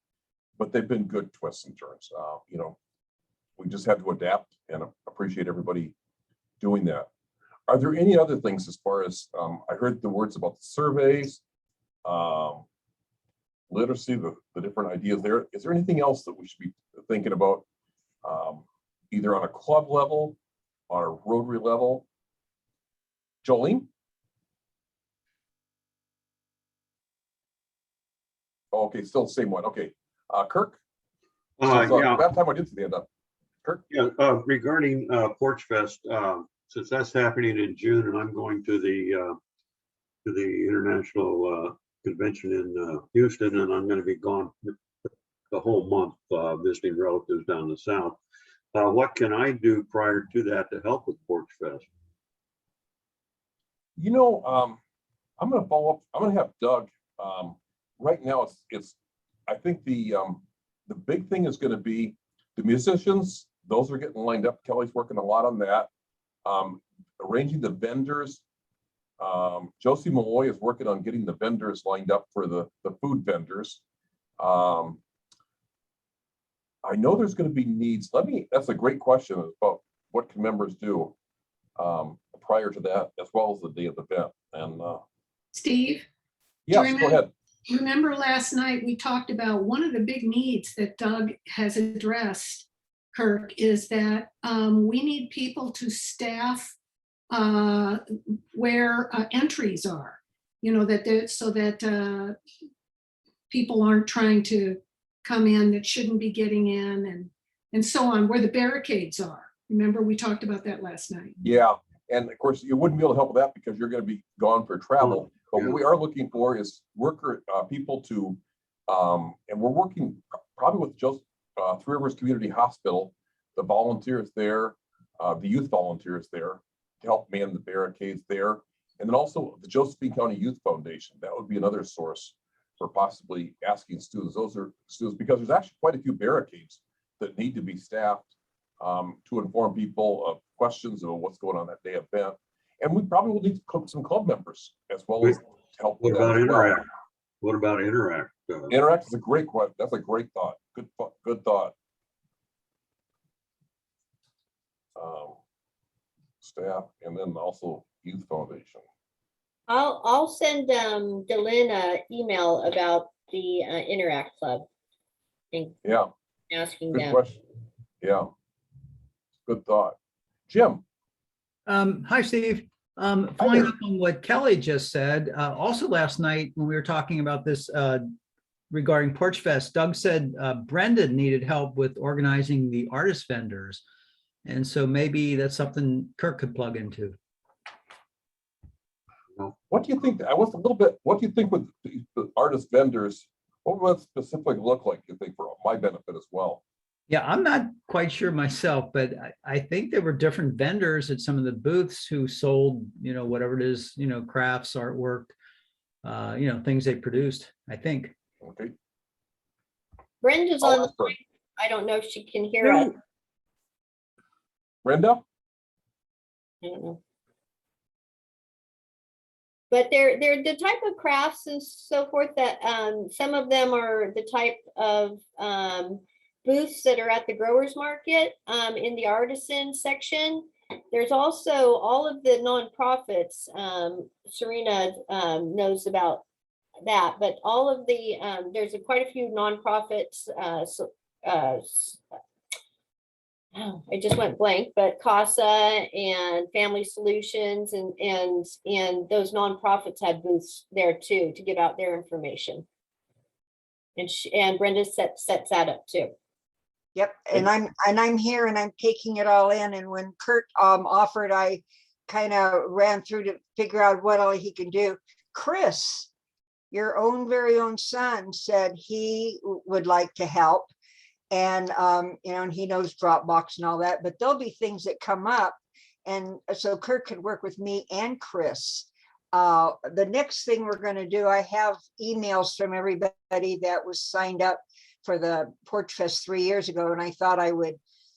but they've been good twists and turns. You know, we just had to adapt and appreciate everybody doing that. Are there any other things as far as I heard the words about the surveys, literacy, the different ideas there? Is there anything else that we should be thinking about, either on a club level, on a Rotary level? Jolene? Okay, still the same one. Okay, Kirk? Yeah. That time I did see the end up. Kirk? Yeah, regarding Porch Fest, since that's happening in June, and I'm going to the international convention in Houston, and I'm going to be gone the whole month visiting relatives down the south. What can I do prior to that to help with Porch Fest? You know, I'm going to follow up. I'm going to have Doug. Right now, it's. I think the big thing is going to be the musicians. Those are getting lined up. Kelly's working a lot on that. Arranging the vendors. Josie Malloy is working on getting the vendors lined up for the food vendors. I know there's going to be needs. That's a great question about what can members do prior to that, as well as the day of the event. And Steve? yes, go ahead. Remember last night we talked about one of the big needs that Doug has addressed, Kirk, is that we need people to staff where entries are, you know, so that people aren't trying to come in that shouldn't be getting in, and so on, where the barricades are. Remember, we talked about that last night. Yeah, and of course you wouldn't be able to help with that because you're going to be gone for travel. But what we are looking for is people to, and we're working probably with just Three Rivers Community Hospital, the volunteers there, the youth volunteers there to help man the barricades there. And then also the Josephine County Youth Foundation. That would be another source for possibly asking students. Those are students, because there's actually quite a few barricades that need to be staffed to inform people of questions of what's going on that day event. And we probably will need some club members as well as help. What about Interact? What about Interact? Interact is a great question. That's a great thought. Good thought. Staff, and then also Youth Foundation. I'll send Delyn an email about the Interact Club. Yeah. Asking Good them. question. Yeah. Good thought. Jim. Hi, Steve. Following up on what Kelly just said, also last night when we were talking about this regarding Porch Fest, Doug said Brenda needed help with organizing the artist vendors. And so maybe that's something Kirk could plug into. What do you think? I was a little bit, what do you think with the artist vendors? What would that specifically look like, you think, for my benefit as well? Yeah, I'm not quite sure myself, but I think there were different vendors at some of the booths who sold, you know, whatever it is, you know, crafts, artwork, you know, things they produced, I think. Okay. Brenda's on the line. I don't know if she can hear us. Brenda? I don't know. But they're the type of crafts and so forth that some of them are the type of booths that are at the growers market in the artisan section. There's also all of the nonprofits. Serena knows about that, but all of the there's quite a few nonprofits. I just went blank, but CASA and Family Solutions and those nonprofits had booths there too to give out their information. And Brenda sets that up too. Yep, and I'm here and I'm taking it all in. And when Kurt offered, I kind of ran through to figure out what all he can do. Chris, your own very own son, said he would like to help. And, you know, and he knows Dropbox and all that, but there'll be things that come up. And so Kirk could work with me and Chris The next thing we're going to do, I have emails from everybody that was signed up for the Porch Fest 3 years ago, and I thought I would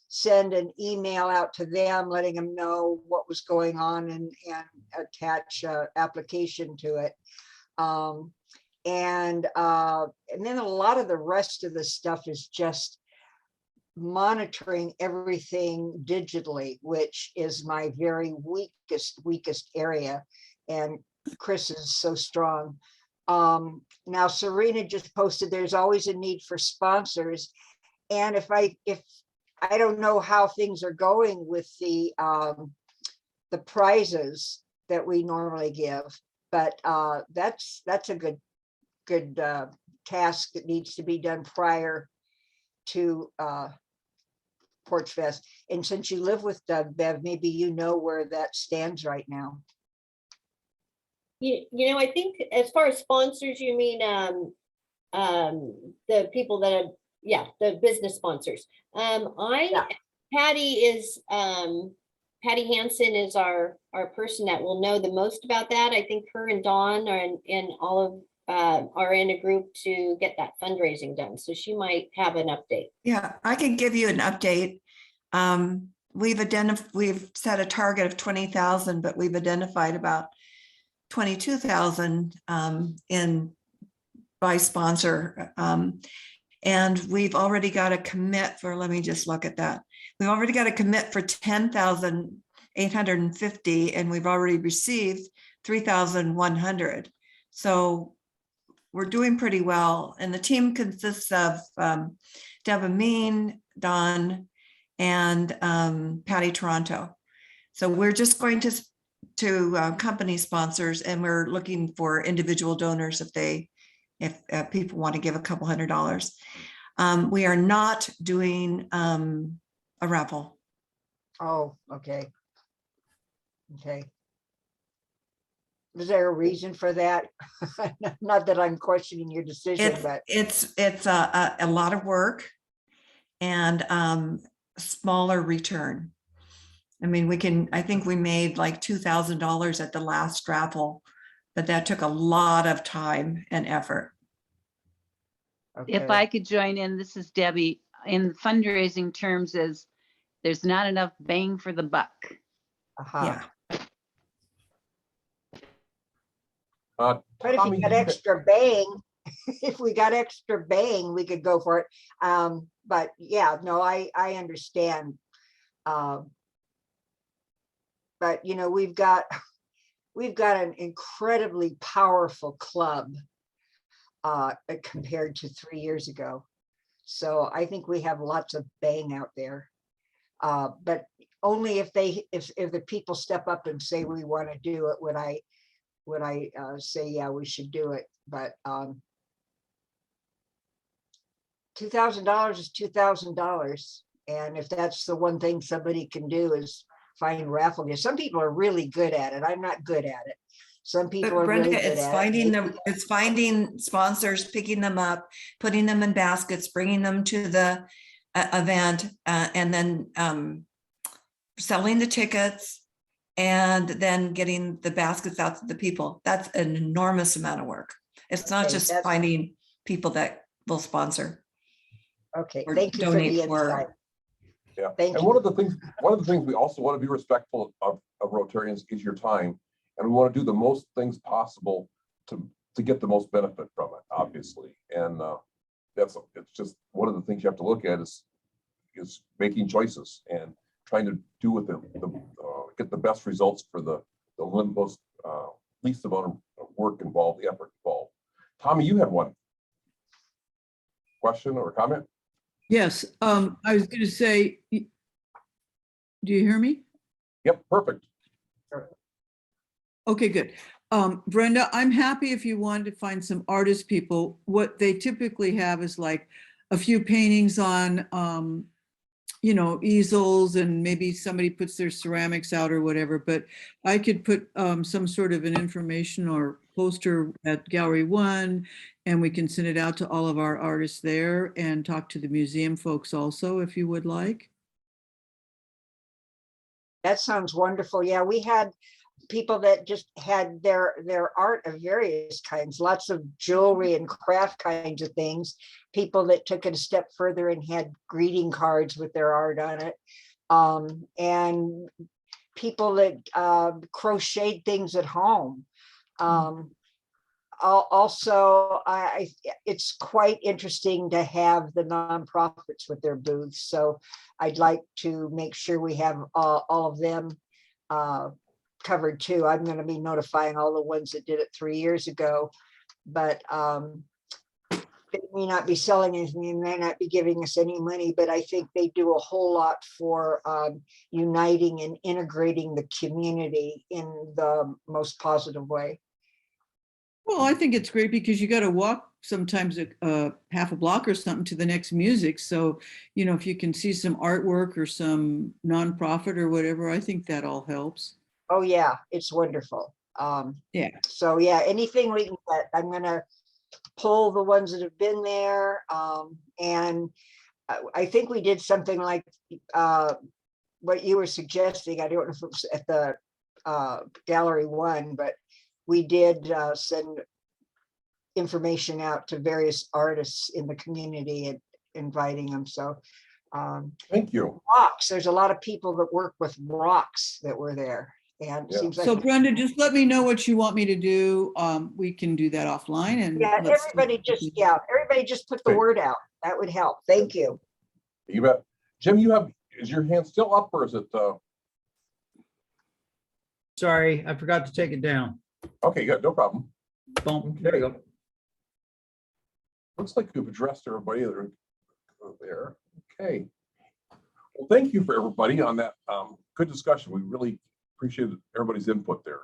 send an email out to them, letting them know what was going on and attach a application to it. And then a lot of the rest of the stuff is just monitoring everything digitally, which is my very weakest area. And Chris is so strong. Now Serena just posted, there's always a need for sponsors. And if I don't know how things are going with the prizes that we normally give, but that's a good task that needs to be done prior to Porch Fest. And since you live with Doug, Bev, maybe you know where that stands right now. You know, I think as far as sponsors, you mean the people that are, yeah, the business sponsors. Patty Hansen is our person that will know the most about that. I think her and Dawn are in a group to get that fundraising done. So she might have an update. Yeah, I can give you an update. We've set a target of 20,000, but we've identified about 22,000 by sponsor. And we've already got a commit for, let me just look at that. We've already got a commit for 10,850, and we've already received 3,100. So we're doing pretty well. And the team consists of Deb Amin, Don, and Patty Toronto. So we're just going to company sponsors, and we're looking for individual donors if people want to give a couple $100. We are not doing a raffle. Oh, okay. Okay. Is there a reason for that? Not that I'm questioning your decision, but it's a lot of work and smaller return. I mean, I think we made like $2,000 at the last raffle, but that took a lot of time and effort. If I could join in, this is Debbie. In fundraising terms, there's not enough bang for the buck. Yeah. But if you got extra bang, if we got extra bang, we could go for it. But yeah, no, I understand. But you know, we've got an incredibly powerful club compared to 3 years ago. So I think we have lots of bang out there. But only if the people step up and say we want to do it, would I say, yeah, we should do it. But $2,000 is $2,000. And if that's the one thing somebody can do is find raffle gifts. Some people are really good at it. I'm not good at it. Some people are Brenda, really good it's at finding it. it's finding sponsors, picking them up, putting them in baskets, bringing them to the event, and then selling the tickets, and then getting the baskets out to the people. That's an enormous amount of work. It's not Okay, just finding people that will sponsor. Okay, or thank you for the donate insight. Yeah, Thank and you. one of the things we also want to be respectful of Rotarians is your time, and we want to do the most things possible to get the most benefit from it, obviously. And it's just one of the things you have to look at is making choices and trying to do with get the best results for the most least amount of work involved, the effort involved. Tommy, you had one question or comment? Yes, I was going to say, do you hear me? Yep, perfect. Okay, good. Brenda, I'm happy if you want to find some artist people. What they typically have is like a few paintings on, easels, and maybe somebody puts their ceramics out or whatever, but I could put some sort of an information or poster at Gallery 1, and we can send it out to all of our artists there and talk to the museum folks also, if you would like. That sounds wonderful. Yeah, we had people that just had their art of various kinds, lots of jewelry and craft kinds of things. People that took it a step further and had greeting cards with their art on it. And people that crocheted things at home. Also, it's quite interesting to have the nonprofits with their booths. So I'd like to make sure we have all of them covered too. I'm going to be notifying all the ones that did it 3 years ago, but they may not be selling anything, they may not be giving us any money, but I think they do a whole lot for uniting and integrating the community in the most positive way. Well, I think it's great because you got to walk sometimes half a block or something to the next music. So, you know, if you can see some artwork or some nonprofit or whatever, I think that all helps. Oh yeah, it's wonderful. Yeah. So yeah, anything we can get, I'm gonna pull the ones that have been there. And I think we did something like what you were suggesting. I don't know if it was at the Gallery 1, but we did send information out to various artists in the community and inviting them. So thank you. rocks, there's a lot of people that work with rocks that were there. And it seems like So Brenda, just let me know what you want me to do. We can do that offline and everybody just put the word out. That would help. Thank you. You bet. Jim, is your hand still up or is it? Sorry, I forgot to take it down. Okay, good, no problem. Boom, there you go. Looks like you've addressed everybody that are there. Okay. Well, thank you for everybody on that good discussion. We really appreciate everybody's input there.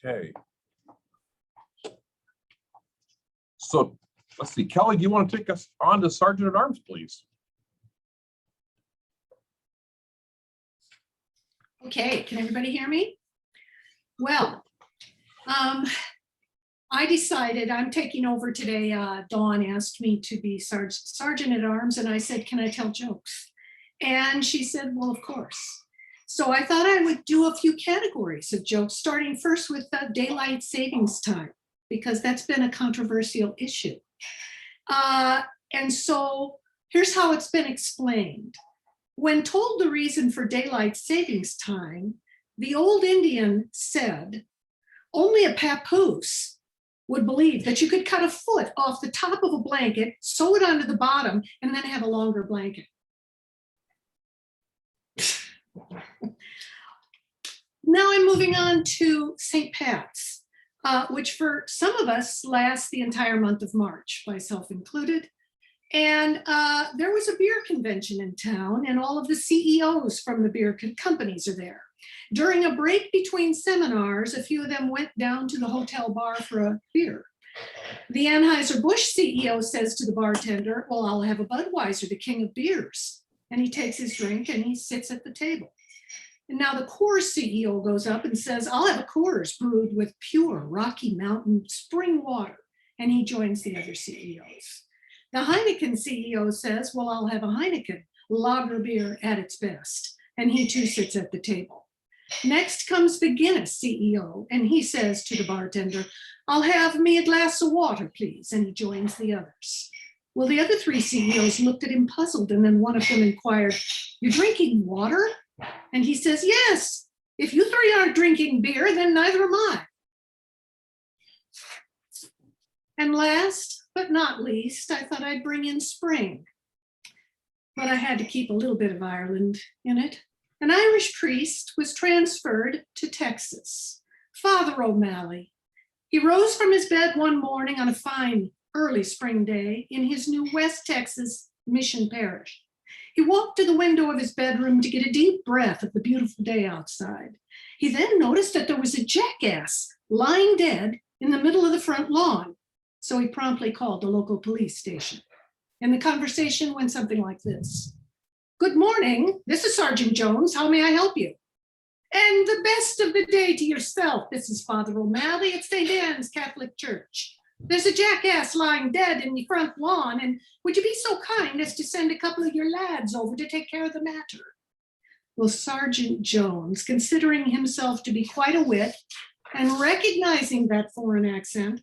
Okay. So let's see, Kelly, do you want to take us on to Sergeant at Arms, please? Okay, can everybody hear me? Well, I decided I'm taking over today. Dawn asked me to be Sergeant at Arms, and I said, can I tell jokes? And she said, well, of course. So I thought I would do a few categories of jokes, starting first with daylight savings time, because that's been a controversial issue. And so here's how it's been explained. When told the reason for daylight savings time, the old Indian said, only a papoose would believe that you could cut a foot off the top of a blanket, sew it onto the bottom, and then have a longer blanket. Now I'm moving on to St. Pat's, which for some of us lasts the entire month of March, myself included. And there was a beer convention in town, and all of the CEOs from the beer companies are there. During a break between seminars, a few of them went down to the hotel bar for a beer. The Anheuser-Busch CEO says to the bartender, well, I'll have a Budweiser, the king of beers. And he takes his drink and he sits at the table. And now the Coors CEO goes up and says, I'll have a Coors brewed with pure Rocky Mountain spring water. And he joins the other CEOs. The Heineken CEO says, well, I'll have a Heineken lager beer at its best. And he too sits at the table. Next comes the Guinness CEO, and he says to the bartender, I'll have me a glass of water, please. And he joins the others. Well, the other three CEOs looked at him puzzled, and then one of them inquired, you're drinking water? And he says, yes, if you three aren't drinking beer, then neither am I. And last but not least, I thought I'd bring in spring. But I had to keep a little bit of Ireland in it. An Irish priest was transferred to Texas, Father O'Malley. He rose from his bed one morning on a fine early spring day in his new West Texas mission parish. He walked to the window of his bedroom to get a deep breath of the beautiful day outside. He then noticed that there was a jackass lying dead in the middle of the front lawn. So he promptly called the local police station. And the conversation went something like this. Good morning, this is Sergeant Jones. How may I help you? And the best of the day to yourself. This is Father O'Malley at St. Anne's Catholic Church. There's a jackass lying dead in the front lawn, and would you be so kind as to send a couple of your lads over to take care of the matter? Well, Sergeant Jones, considering himself to be quite a wit and recognizing that foreign accent,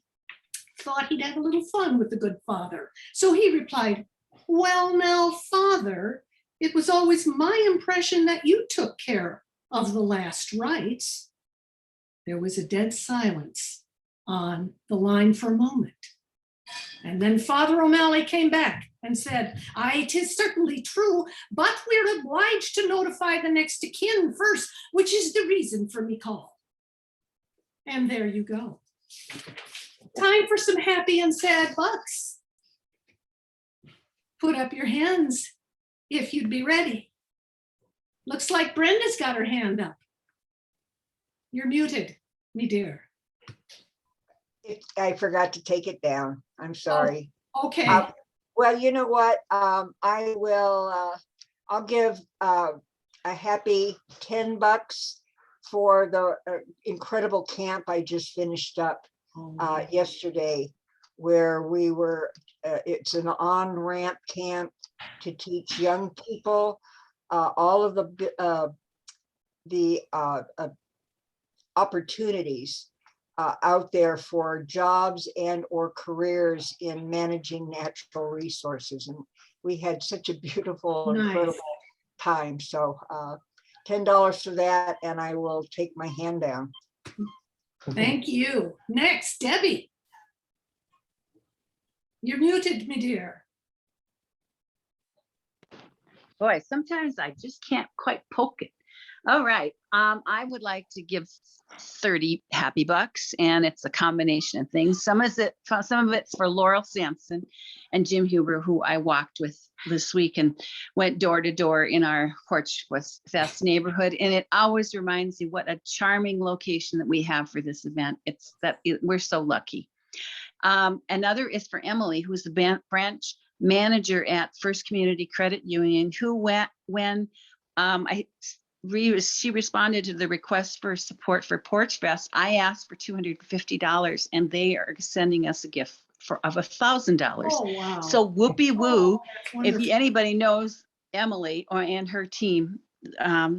thought he'd have a little fun with the good father. So he replied, "Well, now, father, it was always my impression that you took care of the last rites." There was a dead silence on the line for a moment. And then Father O'Malley came back and said, "Aye, 'tis certainly true, but we're obliged to notify the next of kin first, which is the reason for me call." And there you go. Time for some happy and sad bucks. Put up your hands if you'd be ready. Looks like Brenda's got her hand up. You're muted, me dear. I forgot to take it down. I'm sorry. Okay. Well, you know what? I will, I'll give a happy $10 for the incredible camp I just finished up yesterday, where we were, it's an on-ramp camp to teach young people all of the opportunities out there for jobs and or careers in managing natural resources. And we had such a beautiful, incredible time. So $10 for that, and I will take my hand down. Thank you. Next, Debbie. You're muted, me dear. Boy, sometimes I just can't quite poke it. All right. I would like to give 30 happy bucks, and it's a combination of things. Some of it's for Laurel Sampson and Jim Huber, who I walked with this week and went door to door in our Porch Fest neighborhood. And it always reminds me what a charming location that we have for this event. We're so lucky. Another is for Emily, who's the branch manager at First Community Credit Union, who when she responded to the request for support for Porch Fest, I asked for $250, and they are sending us a gift of $1,000. Oh, wow. So whoopee woo! If wonderful. anybody knows Emily and her team,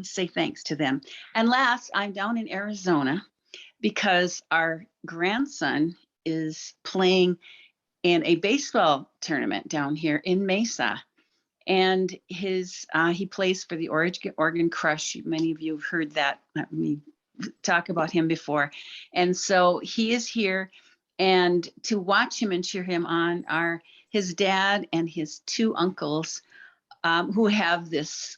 say thanks to them. And last, I'm down in Arizona because our grandson is playing in a baseball tournament down here in Mesa. And he plays for the Oregon Crush. Many of you have heard that, me talk about him before. And so he is here, and to watch him and cheer him on are his dad and his two uncles, who have this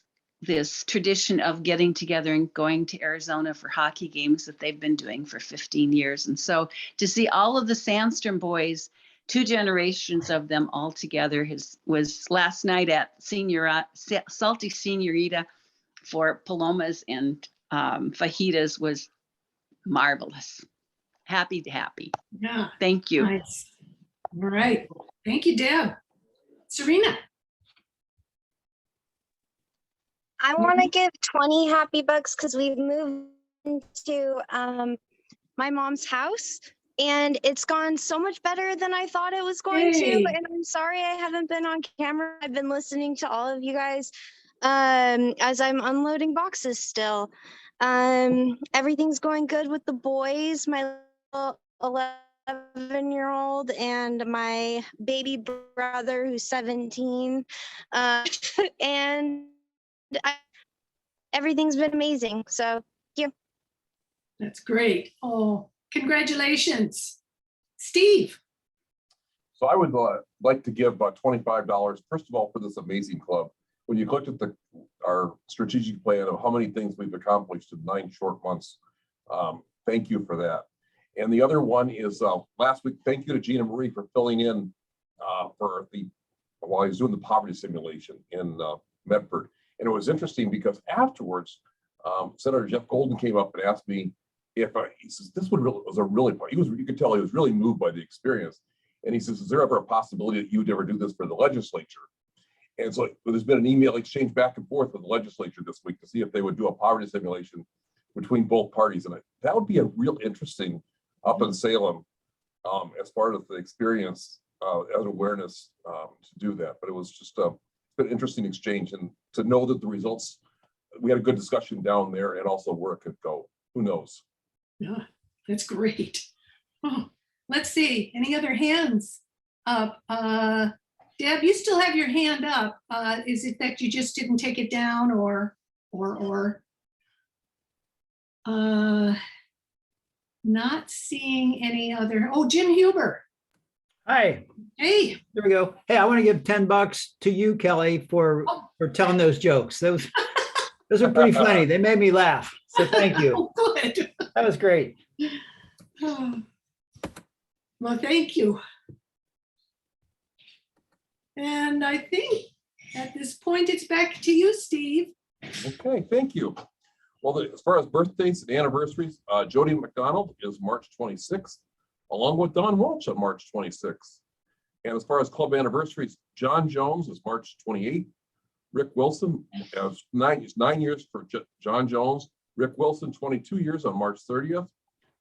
tradition of getting together and going to Arizona for hockey games that they've been doing for 15 years. And so to see all of the Sandstrom boys, 2 generations of them all together, was last night at Salty Senorita for Palomas and fajitas, was marvelous. Happy. Yeah. Thank you. Nice. All right. Thank you, Deb. Serena. I want to give 20 happy bucks because we've moved into my mom's house, and it's gone so much better than I thought it was going to. And I'm sorry I haven't been on camera. I've been listening to all of you guys as I'm unloading boxes still. Everything's going good with the boys, my little 11-year-old and my baby brother who's 17. And everything's been amazing. So thank you. That's great. Oh, congratulations. Steve. So I would like to give $25, first of all, for this amazing club. When you looked at our strategic plan of how many things we've accomplished in 9 short months, thank you for that. And the other one is last week, thank you to Gina Marie for filling in while I was doing the poverty simulation in Medford. And it was interesting because afterwards, Senator Jeff Golden came up and asked me if he says, this was a really, you could tell he was really moved by the experience. And he says, is there ever a possibility that you would ever do this for the legislature? And so there's been an email exchange back and forth with the legislature this week to see if they would do a poverty simulation between both parties. And that would be a real interesting up in Salem as part of the experience as awareness to do that. But it was just an interesting exchange, and to know that the results we had a good discussion down there and also where it could go. Who knows? Yeah, that's great. Oh, let's see, any other hands up? Deb, you still have your hand up. Is it that you just didn't take it down or? Not seeing any other, oh, Jim Huber. Hi, Hey, there we go. Hey, I want to give $10 to you, Kelly, for telling those jokes. Those are pretty funny. They made me laugh. So thank you. oh, good. That was great. Well, thank you. And I think at this point, it's back to you, Steve. Okay, thank you. Well, as far as birthdays and anniversaries, Jody McDonald is March 26th, along with Don Welch on March 26th. And as far as club anniversaries, John Jones is March 28th. Rick Wilson has 9 years for John Jones. Rick Wilson, 22 years on March 30th.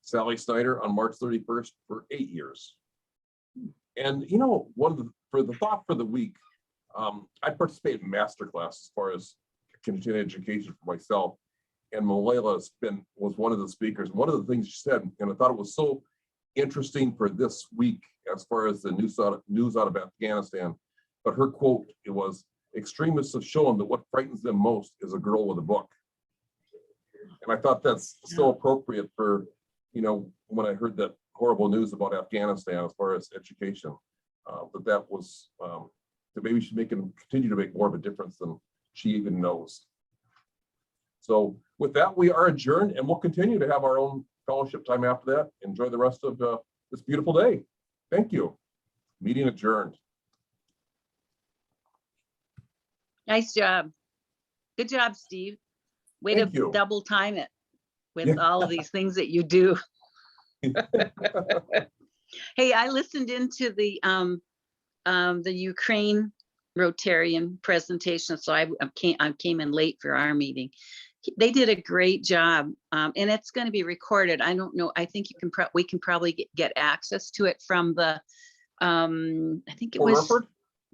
Sally Snyder on March 31st for 8 years. And you know, for the thought for the week, I participate in masterclass as far as continuing education for myself. And Malayla was one of the speakers. One of the things she said, and I thought it was so interesting for this week as far as the news out of Afghanistan. But her quote, it was, "Extremists have shown that what frightens them most is a girl with a book." And I thought that's so appropriate for, you know, when I heard that horrible news about Afghanistan as far as education, that was that maybe she continue to make more of a difference than she even knows. So with that, we are adjourned, and we'll continue to have our own fellowship time after that. Enjoy the rest of this beautiful day. Thank you. Meeting adjourned. Nice job. Good job, Steve. Way Thank to you. double time it with Yeah. all of these things that you do. Hey, I listened into the Ukraine Rotarian presentation, so I came in late for our meeting. They did a great job, and it's going to be recorded. I don't know. I think we can probably get access to it from the I think it was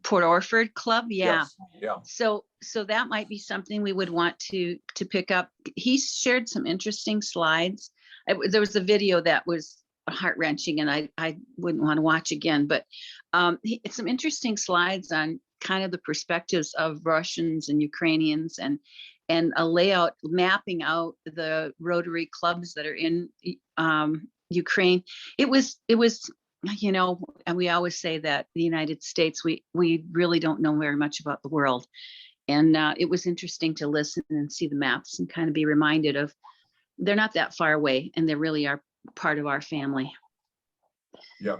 Port Orford Club. Yeah. Yes. Yeah. So that might be something we would want to pick up. He shared some interesting slides. There was a video that was heart-wrenching, and I wouldn't want to watch again, but it's some interesting slides on kind of the perspectives of Russians and Ukrainians, and a layout mapping out the Rotary clubs that are in Ukraine. It was, you know, and we always say that the United States, we really don't know very much about the world. And it was interesting to listen and see the maps and kind of be reminded of they're not that far away, and they really are part of our family. Yes.